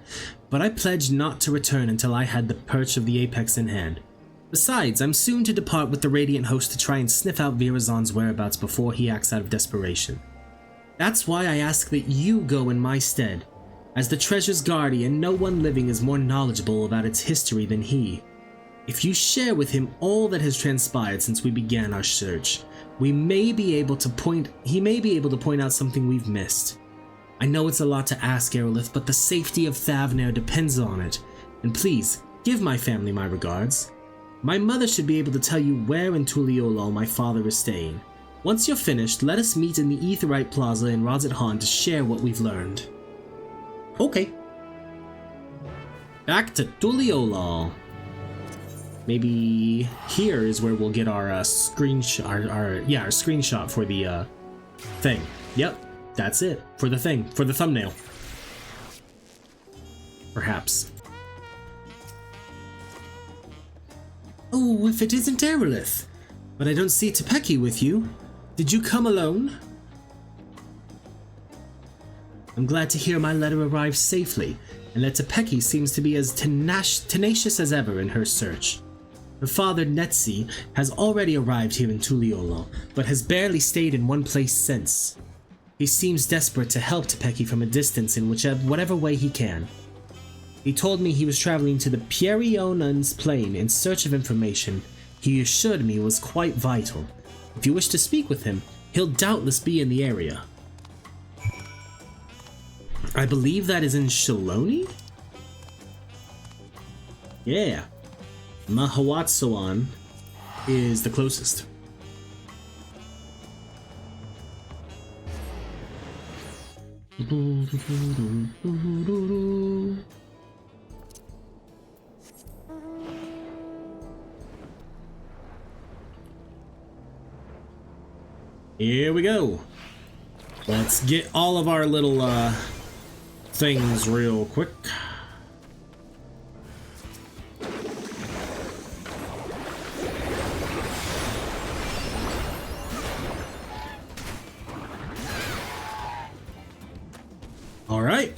but I pledged not to return until I had the perch of the Apex in hand. Besides, I'm soon to depart with the Radiant Host to try and sniff out Virazon's whereabouts before he acts out of desperation. That's why I ask that you go in my stead. As the treasure's guardian, no one living is more knowledgeable about its history than he. If you share with him all that has transpired since we began our search, he may be able to point out something we've missed. I know it's a lot to ask, Arilith, but the safety of Thavnair depends on it. And please, give my family my regards. My mother should be able to tell you where in Tuliolal my father is staying. Once you're finished, let us meet in the Aetheryte Plaza in Razat Han to share what we've learned. Okay. Back to Tuliolal. Maybe here is where we'll get our screenshot, our screenshot for the thing. Yep. That's it, for the thing, for the thumbnail. Perhaps. Oh, if it isn't Arilith. But I don't see Tepeke with you. Did you come alone? I'm glad to hear my letter arrived safely, and that Tepeke seems to be as tenacious as ever in her search. Her father, Netsi, has already arrived here in Tuliolal, but has barely stayed in one place since. He seems desperate to help Tepeke from a distance in whatever way he can. He told me he was traveling to the Pierionan's Plain in search of information he assured me was quite vital. If you wish to speak with him, he'll doubtless be in the area. I believe that is in Shiloni? Yeah. Mahawatsawan is the closest. Here we go. Let's get all of our little things real quick. All right.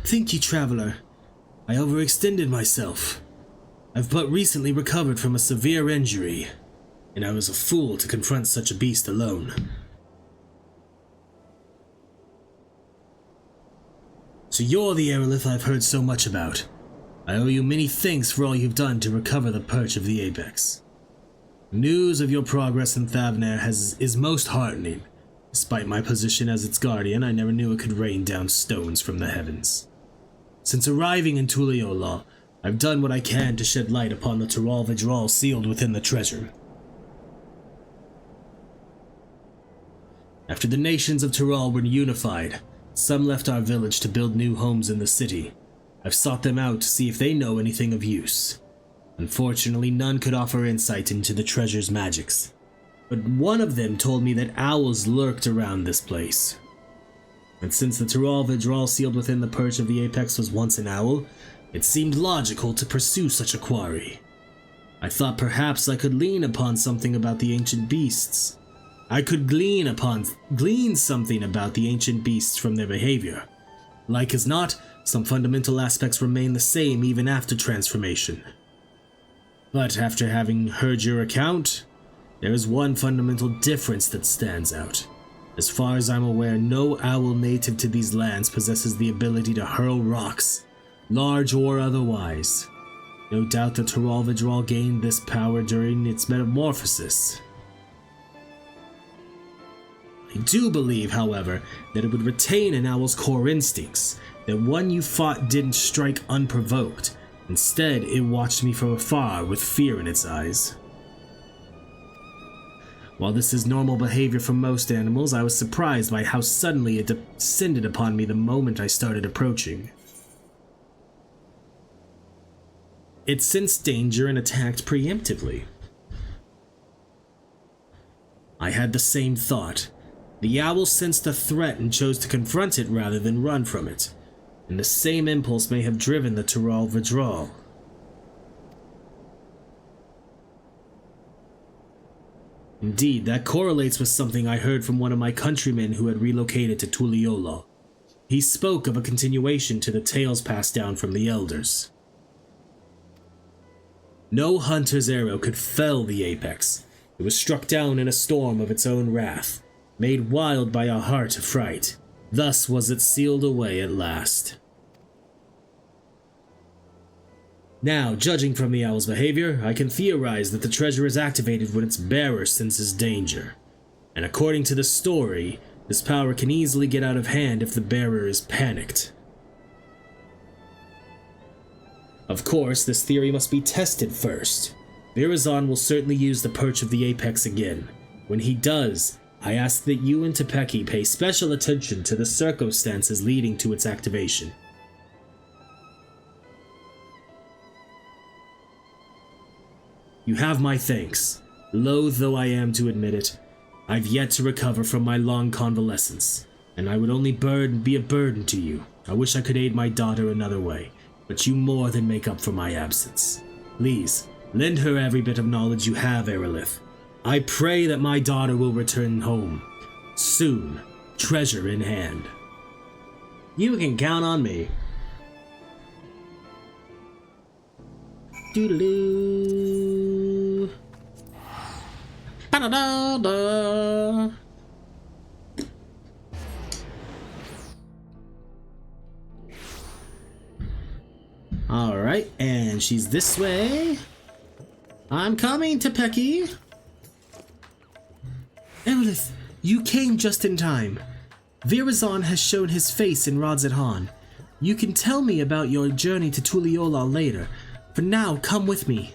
Thank you, traveler. I overextended myself. I've but recently recovered from a severe injury, and I was a fool to confront such a beast alone. So you're the Arilith I've heard so much about. I owe you many thanks for all you've done to recover the perch of the Apex. News of your progress in Thavnair is most heartening. Despite my position as its guardian, I never knew it could rain down stones from the heavens. Since arriving in Tuliolal, I've done what I can to shed light upon the Tural Vidral sealed within the treasure. After the nations of Tural were unified, some left our village to build new homes in the city. I've sought them out to see if they know anything of use. Unfortunately, none could offer insight into the treasure's magics. But one of them told me that owls lurked around this place. And since the Tural Vidral sealed within the perch of the Apex was once an owl, it seemed logical to pursue such a quarry. I thought perhaps I could lean upon something about the ancient beasts. I could glean something about the ancient beasts from their behavior. Like as not, some fundamental aspects remain the same even after transformation. But after having heard your account, there is one fundamental difference that stands out. As far as I'm aware, no owl native to these lands possesses the ability to hurl rocks, large or otherwise. No doubt the Vidral gained this power during its metamorphosis. I do believe, however, that it would retain an owl's core instincts, that one you fought didn't strike unprovoked. Instead, it watched me from afar with fear in its eyes. While this is normal behavior for most animals, I was surprised by how suddenly it descended upon me the moment I started approaching. It sensed danger and attacked preemptively. I had the same thought. The owl sensed a threat and chose to confront it rather than run from it, and the same impulse may have driven the Vidral. Indeed, that correlates with something I heard from one of my countrymen who had relocated to Tuliyollal. He spoke of a continuation to the tales passed down from the elders. No hunter's arrow could fell the apex. It was struck down in a storm of its own wrath, made wild by a heart of fright. Thus was it sealed away at last. Now, judging from the owl's behavior, I can theorize that the treasure is activated when its bearer senses danger. And according to the story, this power can easily get out of hand if the bearer is panicked. Of course, this theory must be tested first. Virazon will certainly use the perch of the apex again. When he does, I ask that you and Tepeke pay special attention to the circumstances leading to its activation. You have my thanks. Loath though I am to admit it, I've yet to recover from my long convalescence, and I would only be a burden to you. I wish I could aid my daughter another way, but you more than make up for my absence. Please, lend her every bit of knowledge you have, Arilith. I pray that my daughter will return home, soon, treasure in hand. You can count on me. Doodaloo. Ba-da-da-da. Alright, and she's this way. I'm coming, Tepeke. Arilith, you came just in time. Virazon has shown his face in Rodzethan. You can tell me about your journey to Tuliyollal later. For now, come with me.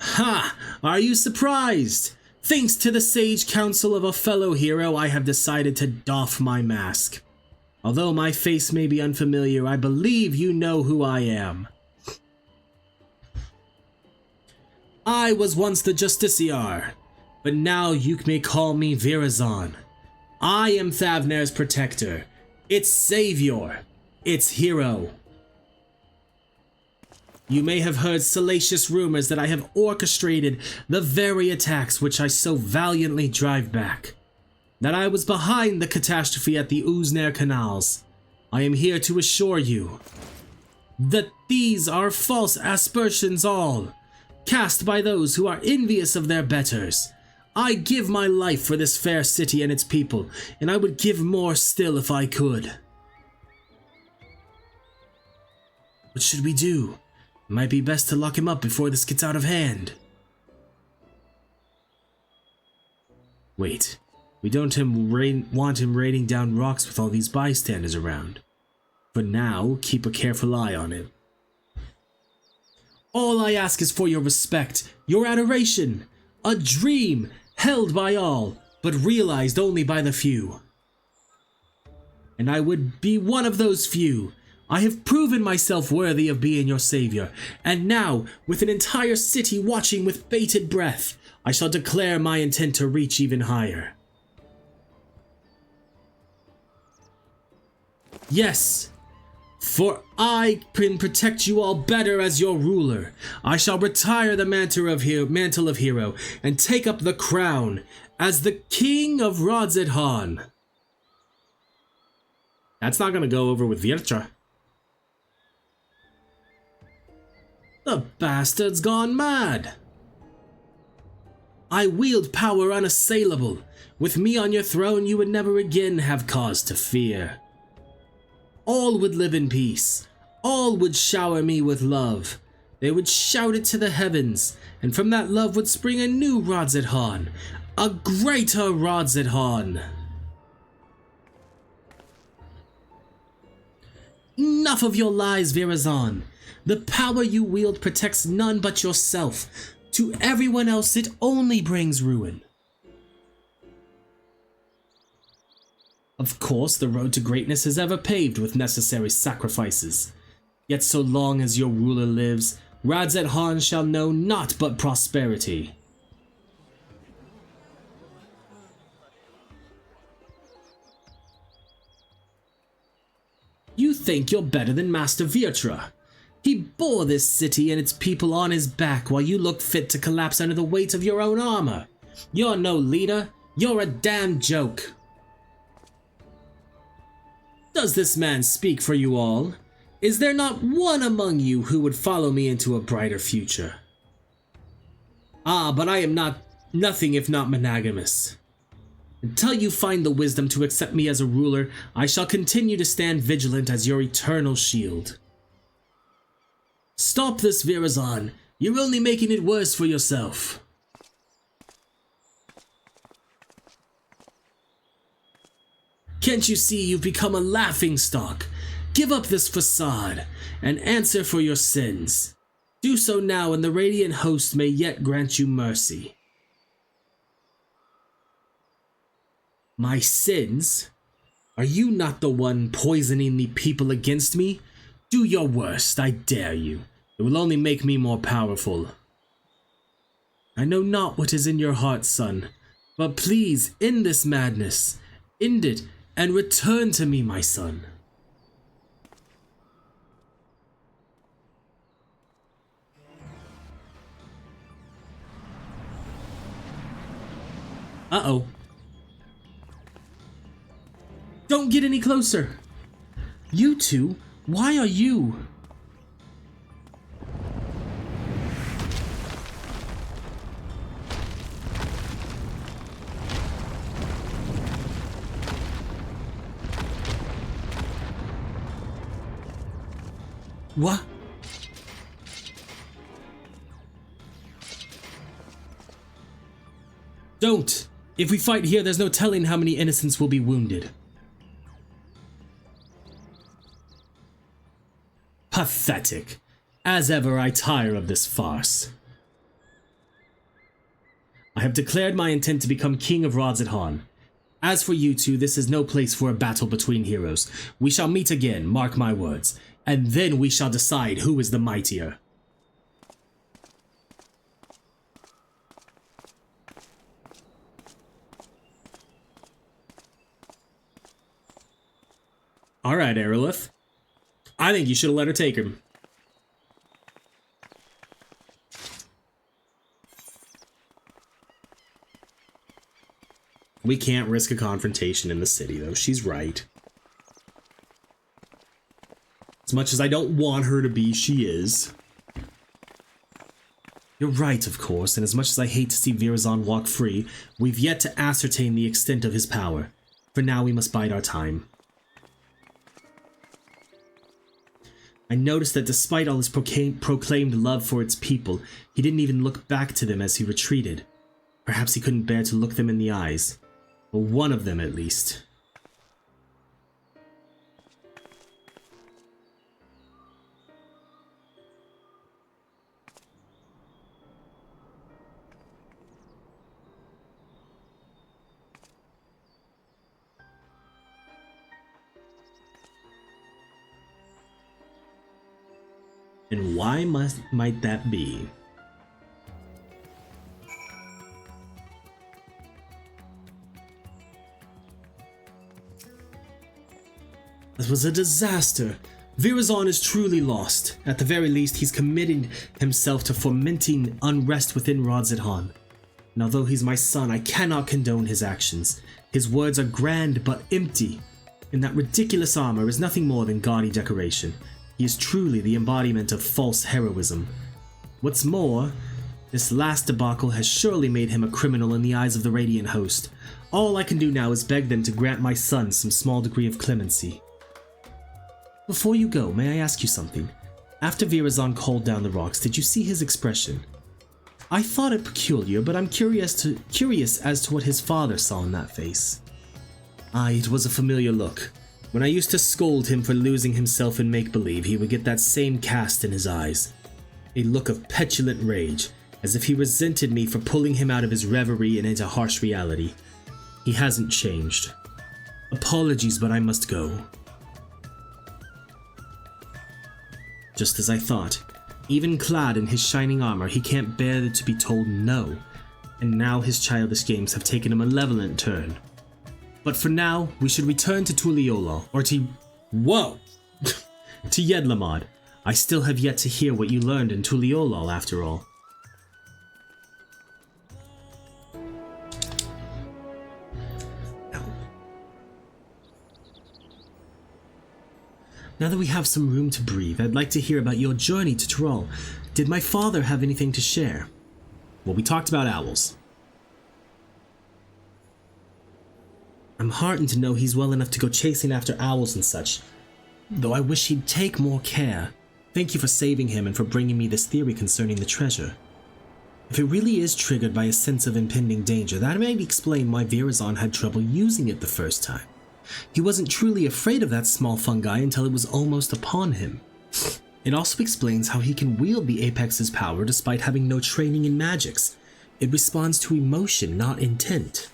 Ha! Are you surprised? Thanks to the sage counsel of a fellow hero, I have decided to doff my mask. Although my face may be unfamiliar, I believe you know who I am. I was once the Justiciar, but now you may call me Virazon. I am Thavner's protector, its savior, its hero. You may have heard salacious rumors that I have orchestrated the very attacks which I so valiantly drive back. That I was behind the catastrophe at the Uznair canals. I am here to assure you that these are false aspersions all, cast by those who are envious of their betters. I give my life for this fair city and its people, and I would give more still if I could. What should we do? It might be best to lock him up before this gets out of hand. Wait, we don't want him raining down rocks with all these bystanders around. For now, keep a careful eye on him. All I ask is for your respect, your adoration. A dream held by all, but realized only by the few. And I would be one of those few. I have proven myself worthy of being your savior, and now, with an entire city watching with bated breath, I shall declare my intent to reach even higher. Yes, for I can protect you all better as your ruler. I shall retire the mantle of hero and take up the crown as the king of Rodzidhan. That's not going to go over with Virtra. The bastard's gone mad. I wield power unassailable. With me on your throne, you would never again have cause to fear. All would live in peace. All would shower me with love. They would shout it to the heavens, and from that love would spring a new Rodzidhan, a greater Rodzidhan. Enough of your lies, Virazon. The power you wield protects none but yourself. To everyone else, it only brings ruin. Of course, the road to greatness is ever paved with necessary sacrifices. Yet so long as your ruler lives, Rodzidhan shall know naught but prosperity. You think you're better than Master Virtra. He bore this city and its people on his back while you look fit to collapse under the weight of your own armor. You're no leader. You're a damn joke. Does this man speak for you all? Is there not one among you who would follow me into a brighter future? Ah, but I am nothing if not monogamous. Until you find the wisdom to accept me as a ruler, I shall continue to stand vigilant as your eternal shield. Stop this, Virazon. You're only making it worse for yourself. Can't you see you've become a laughingstock? Give up this facade and answer for your sins. Do so now, and the Radiant Host may yet grant you mercy. My sins? Are you not the one poisoning the people against me? Do your worst, I dare you. It will only make me more powerful. I know not what is in your heart, son, but please end this madness. End it and return to me, my son. Uh-oh. Don't get any closer. You two, why are you? What? Don't! If we fight here, there's no telling how many innocents will be wounded. Pathetic. As ever, I tire of this farce. I have declared my intent to become King of Rodzidhan. As for you two, this is no place for a battle between heroes. We shall meet again, mark my words, and then we shall decide who is the mightier. Alright, Arilith. I think you should have let her take him. We can't risk a confrontation in the city, though. She's right. As much as I don't want her to be, she is. You're right, of course, and as much as I hate to see Virazon walk free, we've yet to ascertain the extent of his power. For now, we must bide our time. I noticed that despite all his proclaimed love for its people, he didn't even look back to them as he retreated. Perhaps he couldn't bear to look them in the eyes. Or one of them, at least. And why might that be? That was a disaster. Virazon is truly lost. At the very least, he's committed himself to fomenting unrest within Rodzithan. And although he's my son, I cannot condone his actions. His words are grand but empty. And that ridiculous armor is nothing more than gaudy decoration. He is truly the embodiment of false heroism. What's more, this last debacle has surely made him a criminal in the eyes of the Radiant Host. All I can do now is beg them to grant my son some small degree of clemency. Before you go, may I ask you something? After Virazon called down the rocks, did you see his expression? I thought it peculiar, but I'm curious as to what his father saw in that face. Aye, it was a familiar look. When I used to scold him for losing himself in make-believe, he would get that same cast in his eyes. A look of petulant rage, as if he resented me for pulling him out of his reverie and into harsh reality. He hasn't changed. Apologies, but I must go. Just as I thought. Even clad in his shining armor, he can't bear to be told no. And now his childish games have taken a malevolent turn. But for now, we should return to Tuliyola, or to... Whoa! to Yedlamad. I still have yet to hear what you learned in Tuliyola, after all. Now that we have some room to breathe, I'd like to hear about your journey to Tyrol. Did my father have anything to share? Well, we talked about owls. I'm heartened to know he's well enough to go chasing after owls and such, though I wish he'd take more care. Thank you for saving him and for bringing me this theory concerning the treasure. If it really is triggered by a sense of impending danger, that might explain why Virazon had trouble using it the first time. He wasn't truly afraid of that small fungi until it was almost upon him. It also explains how he can wield the Apex's power despite having no training in magics. It responds to emotion, not intent.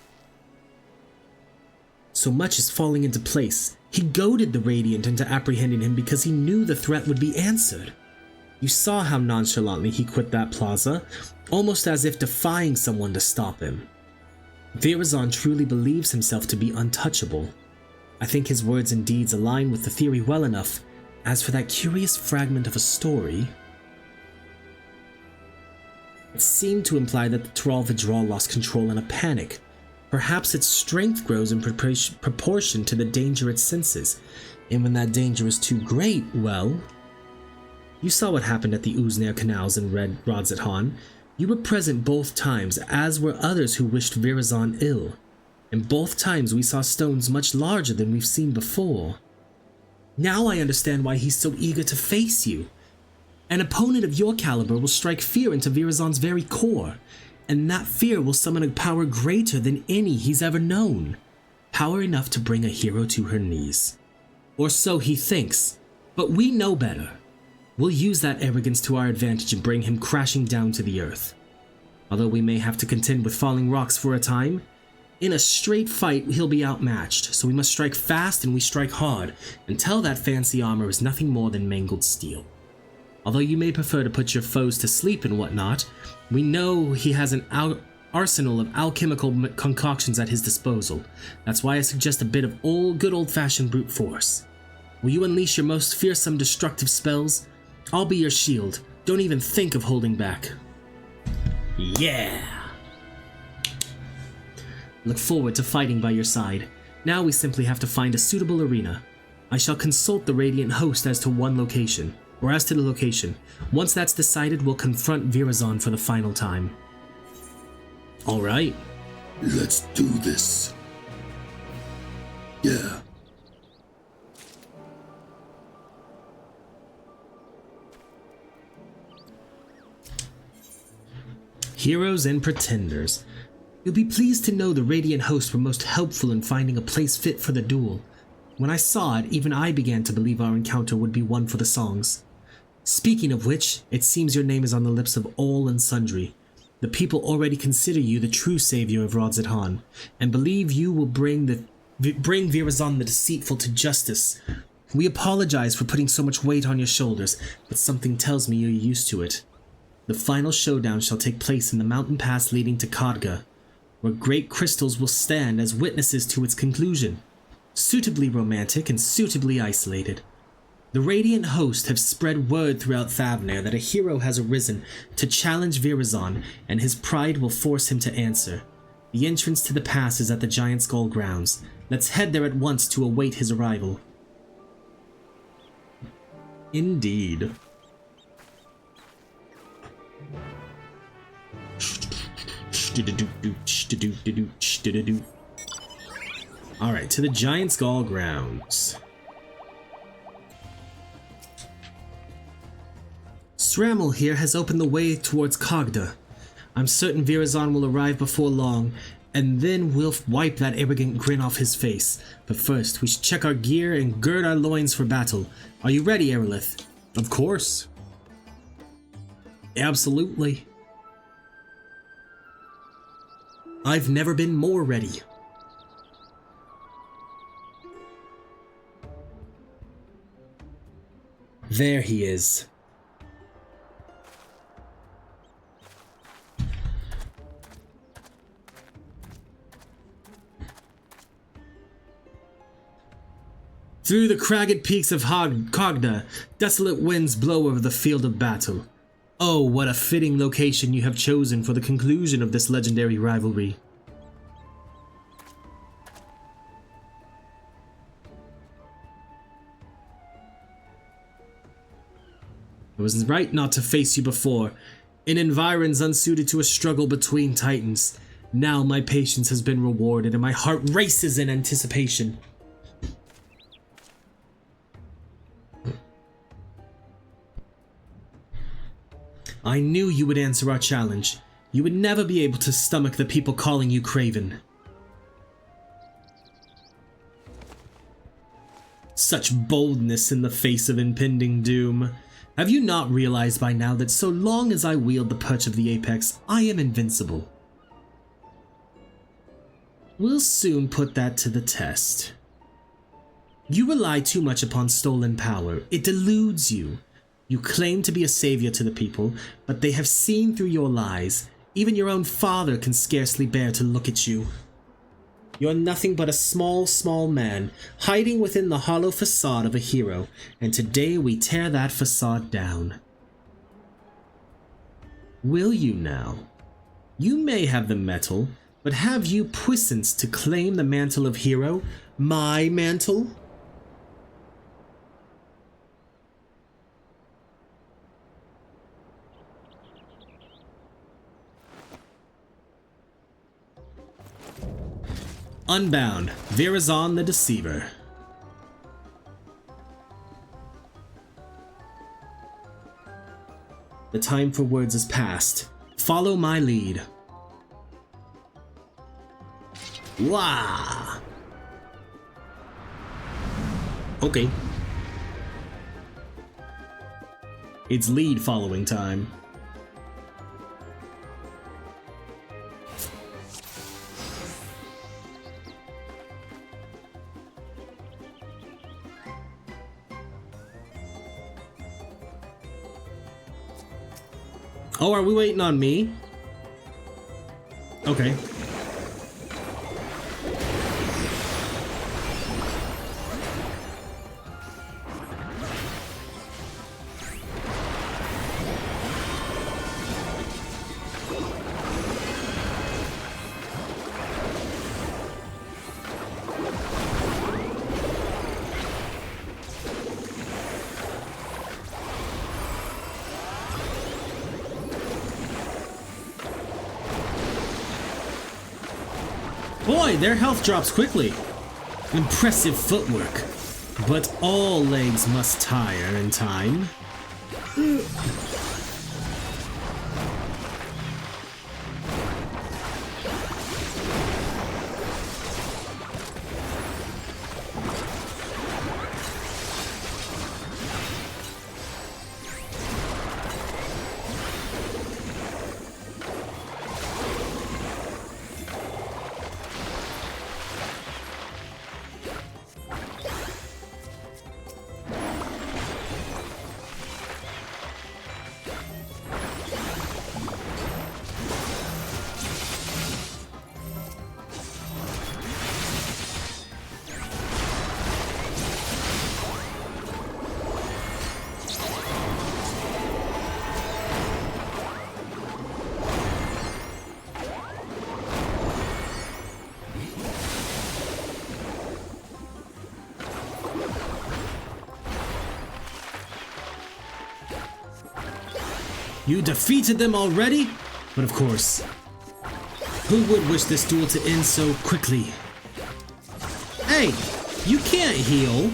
So much is falling into place. He goaded the Radiant into apprehending him because he knew the threat would be answered. You saw how nonchalantly he quit that plaza, almost as if defying someone to stop him. Virazon truly believes himself to be untouchable. I think his words and deeds align with the theory well enough. As for that curious fragment of a story, it seemed to imply that the Tyrol Vidral lost control in a panic. Perhaps its strength grows in proportion to the danger it senses, and when that danger is too great, well... You saw what happened at the Uznair canals in Rodzithan. You were present both times, as were others who wished Virazon ill. And both times we saw stones much larger than we've seen before. Now I understand why he's so eager to face you. An opponent of your caliber will strike fear into Virazon's very core, and that fear will summon a power greater than any he's ever known. Power enough to bring a hero to her knees. Or so he thinks, but we know better. We'll use that arrogance to our advantage and bring him crashing down to the earth. Although we may have to contend with falling rocks for a time, in a straight fight, he'll be outmatched, so we must strike fast and we strike hard, until that fancy armor is nothing more than mangled steel. Although you may prefer to put your foes to sleep and whatnot, we know he has an arsenal of alchemical concoctions at his disposal. That's why I suggest a bit of good old-fashioned brute force. Will you unleash your most fearsome destructive spells? I'll be your shield. Don't even think of holding back. Yeah! Look forward to fighting by your side. Now we simply have to find a suitable arena. I shall consult the Radiant Host as to the location. Once that's decided, we'll confront Virazon for the final time. Alright. Let's do this. Yeah. Heroes and Pretenders. You'll be pleased to know the Radiant Host were most helpful in finding a place fit for the duel. When I saw it, even I began to believe our encounter would be one for the songs. Speaking of which, it seems your name is on the lips of all and sundry. The people already consider you the true savior of Rodzithan, and believe you will bring Virazon the Deceitful to justice. We apologize for putting so much weight on your shoulders, but something tells me you're used to it. The final showdown shall take place in the mountain pass leading to Khadga, where great crystals will stand as witnesses to its conclusion. suitably romantic and suitably isolated. The Radiant Host have spread word throughout Thavnair that a hero has arisen to challenge Virazon, and his pride will force him to answer. The entrance to the pass is at the Giant Skull grounds. Let's head there at once to await his arrival. Indeed. Alright, to the Giant Skull grounds. Srammel here has opened the way towards Kogda. I'm certain Virazon will arrive before long, and then we'll wipe that arrogant grin off his face. But first, we should check our gear and gird our loins for battle. Are you ready, Arilith? Of course. Absolutely. I've never been more ready. There he is. Through the cragged peaks of Kogda, desolate winds blow over the field of battle. Oh, what a fitting location you have chosen for the conclusion of this legendary rivalry. I was right not to face you before, in environs unsuited to a struggle between titans. Now my patience has been rewarded and my heart races in anticipation. I knew you would answer our challenge. You would never be able to stomach the people calling you craven. Such boldness in the face of impending doom. Have you not realized by now that so long as I wield the perch of the apex, I am invincible? We'll soon put that to the test. You rely too much upon stolen power. It deludes you. You claim to be a savior to the people, but they have seen through your lies. Even your own father can scarcely bear to look at you. You're nothing but a small man, hiding within the hollow facade of a hero, and today we tear that facade down. Will you now? You may have the metal, but have you puissance to claim the mantle of hero? My mantle? Unbound, Virazon the Deceiver. The time for words is past. Follow my lead. Wah! Okay. It's lead following time. Oh, are we waiting on me? Okay. Boy, their health drops quickly. Impressive footwork. But all legs must tire in time. You defeated them already? But of course, who would wish this duel to end so quickly? Hey, you can't heal.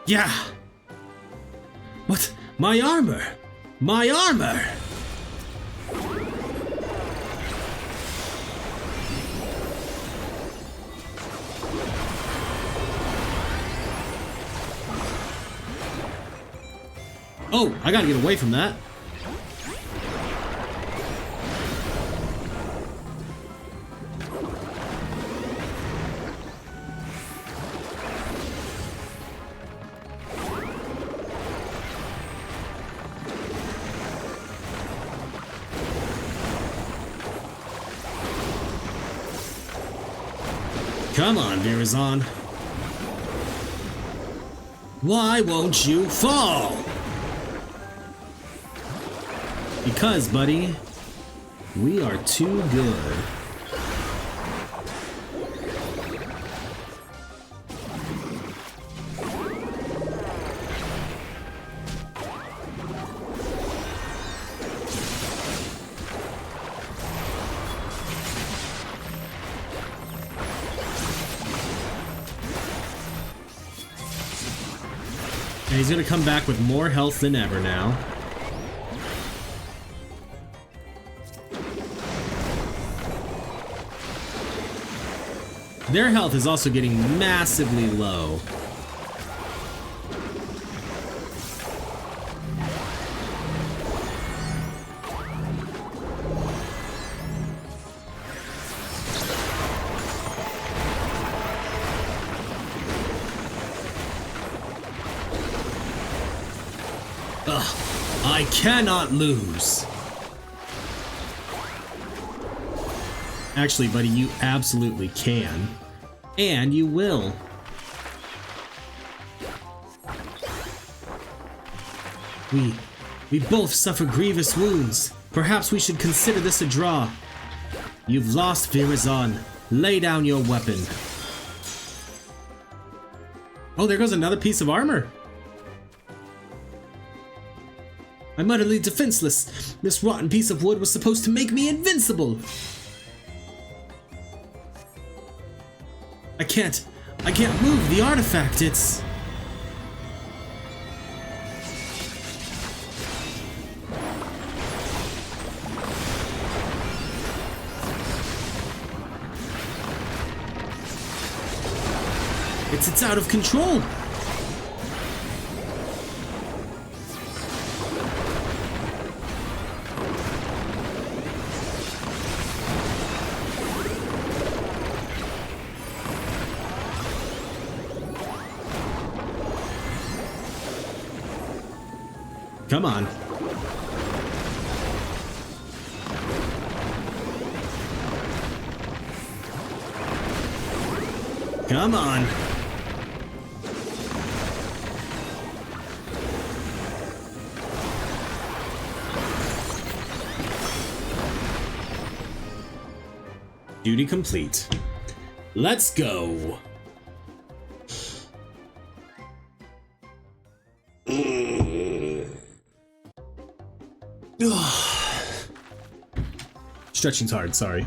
Yeah. What? My armor! My armor! Oh, I gotta get away from that. Come on, Virazon. Why won't you fall? Because, buddy, we are too good. And he's gonna come back with more health than ever now. Their health is also getting massively low. Ugh, I cannot lose. Actually, buddy, you absolutely can. And you will. We both suffer grievous wounds. Perhaps we should consider this a draw. You've lost, Virazon. Lay down your weapon. Oh, there goes another piece of armor. I'm utterly defenseless. This rotten piece of wood was supposed to make me invincible. I can't move the artifact, it's... It's out of control. Come on. Come on. Duty complete. Let's go. Stretching's hard, sorry.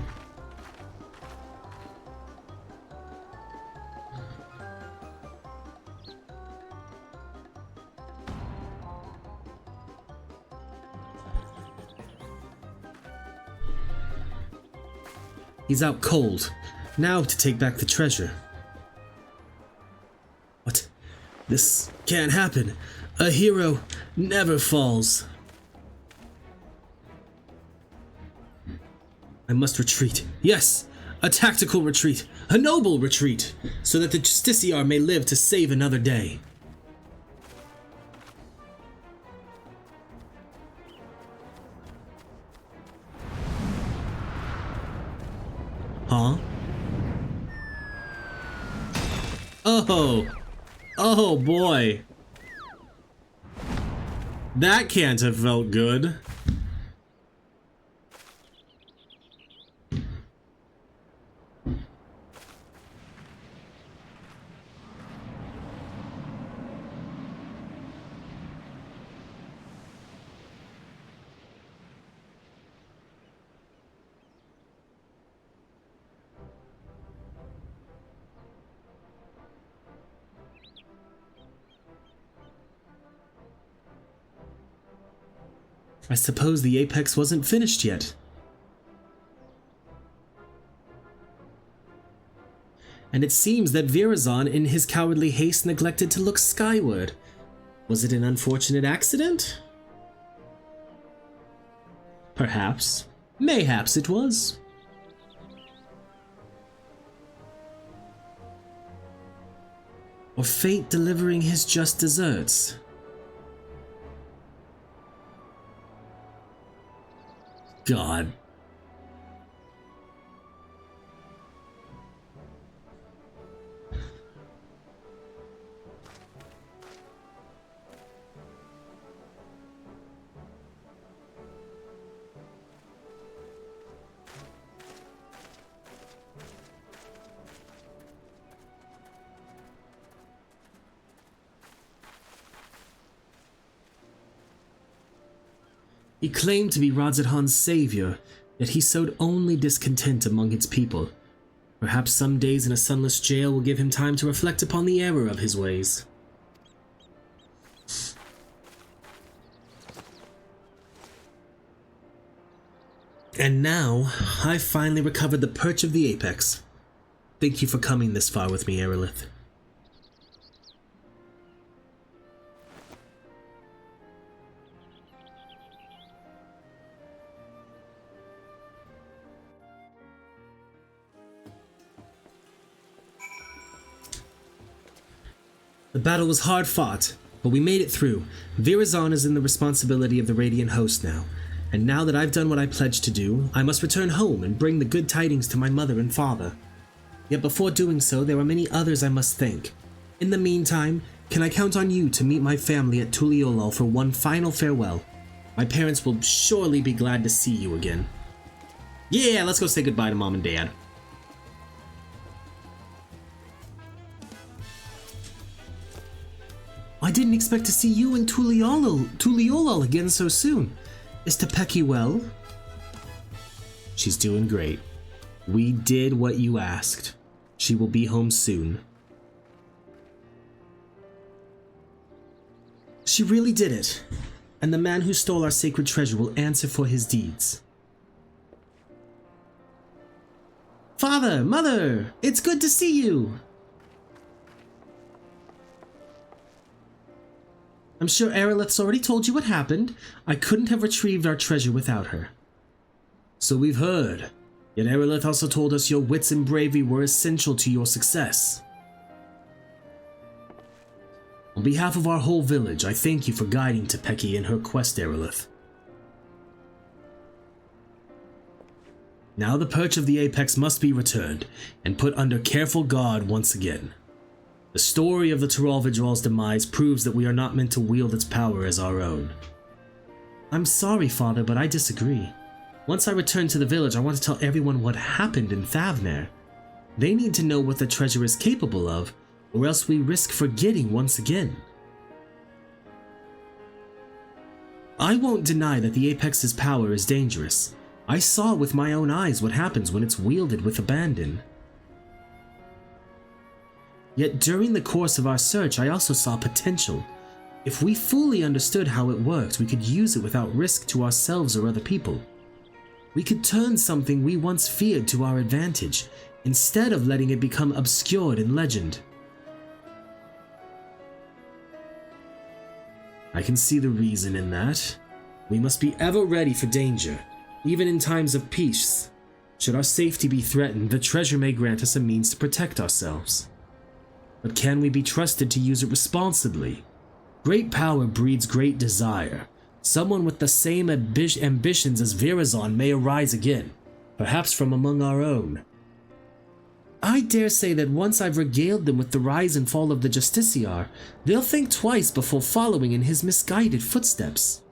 He's out cold. Now to take back the treasure. What? This can't happen. A hero never falls. I must retreat. Yes, a tactical retreat. A noble retreat. So that the Justiciar may live to save another day. Huh? Oh. Oh boy. That can't have felt good. I suppose the apex wasn't finished yet. And it seems that Virazon, in his cowardly haste, neglected to look skyward. Was it an unfortunate accident? Perhaps. Mayhaps it was. Or fate delivering his just deserts. God. He claimed to be Radzadhan's savior, yet he sowed only discontent among its people. Perhaps some days in a sunless jail will give him time to reflect upon the error of his ways. And now, I've finally recovered the perch of the apex. Thank you for coming this far with me, Arilith. The battle was hard fought, but we made it through. Virazon is in the responsibility of the Radiant Host now, and now that I've done what I pledged to do, I must return home and bring the good tidings to my mother and father. Yet before doing so, there are many others I must thank. In the meantime, can I count on you to meet my family at Tuliolol for one final farewell? My parents will surely be glad to see you again. Yeah, let's go say goodbye to Mom and Dad. I didn't expect to see you in Tuliolol again so soon. Is Tepeke well? She's doing great. We did what you asked. She will be home soon. She really did it. And the man who stole our sacred treasure will answer for his deeds. Father, Mother, it's good to see you. I'm sure Arilith's already told you what happened. I couldn't have retrieved our treasure without her. So we've heard. Yet Arilith also told us your wits and bravery were essential to your success. On behalf of our whole village, I thank you for guiding Tepeke in her quest, Arilith. Now the perch of the apex must be returned, and put under careful guard once again. The story of the Tiralvidral's demise proves that we are not meant to wield its power as our own. I'm sorry, Father, but I disagree. Once I return to the village, I want to tell everyone what happened in Thavnair. They need to know what the treasure is capable of, or else we risk forgetting once again. I won't deny that the Apex's power is dangerous. I saw with my own eyes what happens when it's wielded with abandon. Yet during the course of our search, I also saw potential. If we fully understood how it worked, we could use it without risk to ourselves or other people. We could turn something we once feared to our advantage, instead of letting it become obscured in legend. I can see the reason in that. We must be ever ready for danger, even in times of peace. Should our safety be threatened, the treasure may grant us a means to protect ourselves. But can we be trusted to use it responsibly? Great power breeds great desire. Someone with the same ambitions as Virazon may arise again, perhaps from among our own. I dare say that once I've regaled them with the rise and fall of the Justiciar, they'll think twice before following in his misguided footsteps.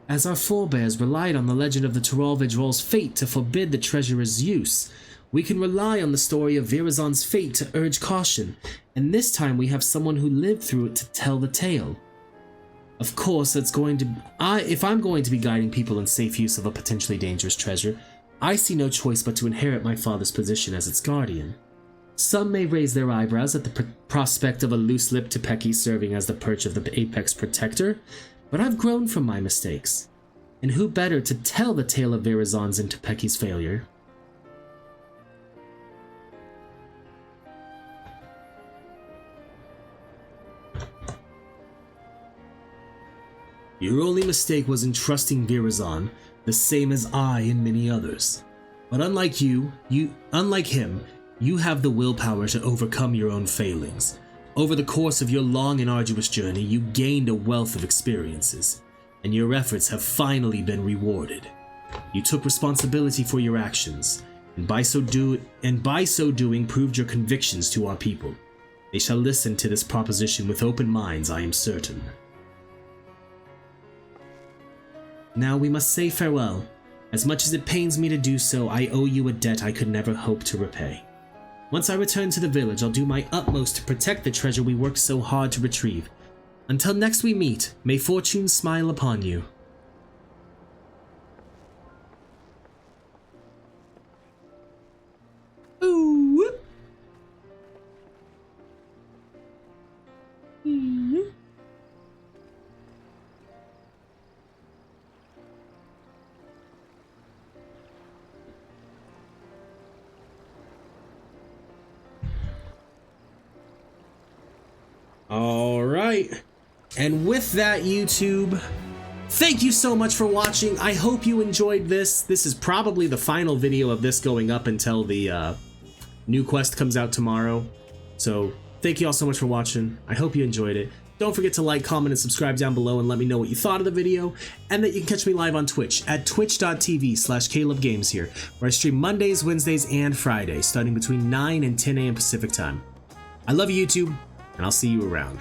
As our forebears relied on the legend of the Tiralvidral's fate to forbid the treasurer's use, we can rely on the story of Virazon's fate to urge caution, and this time we have someone who lived through it to tell the tale. Of course, if I'm going to be guiding people in safe use of a potentially dangerous treasure, I see no choice but to inherit my father's position as its guardian. Some may raise their eyebrows at the prospect of a loose-lipped Tepeke serving as the perch of the Apex Protector, but I've grown from my mistakes. And who better to tell the tale of Verazon's and Tepeke's failure? Your only mistake was in trusting Verazon, the same as I and many others. But unlike him, you have the willpower to overcome your own failings. Over the course of your long and arduous journey, you gained a wealth of experiences, and your efforts have finally been rewarded. You took responsibility for your actions, and by so doing proved your convictions to our people. They shall listen to this proposition with open minds, I am certain. Now we must say farewell. As much as it pains me to do so, I owe you a debt I could never hope to repay. Once I return to the village, I'll do my utmost to protect the treasure we worked so hard to retrieve. Until next we meet, may fortune smile upon you. Ooh. All right. And with that, YouTube, thank you so much for watching. I hope you enjoyed this. This is probably the final video of this going up until the new quest comes out tomorrow. So thank you all so much for watching. I hope you enjoyed it. Don't forget to like, comment, and subscribe down below and let me know what you thought of the video, and that you can catch me live on Twitch at twitch.tv/CalebGames here, where I stream Mondays, Wednesdays, and Fridays, starting between 9 and 10 a.m. Pacific time. I love you, YouTube, and I'll see you around.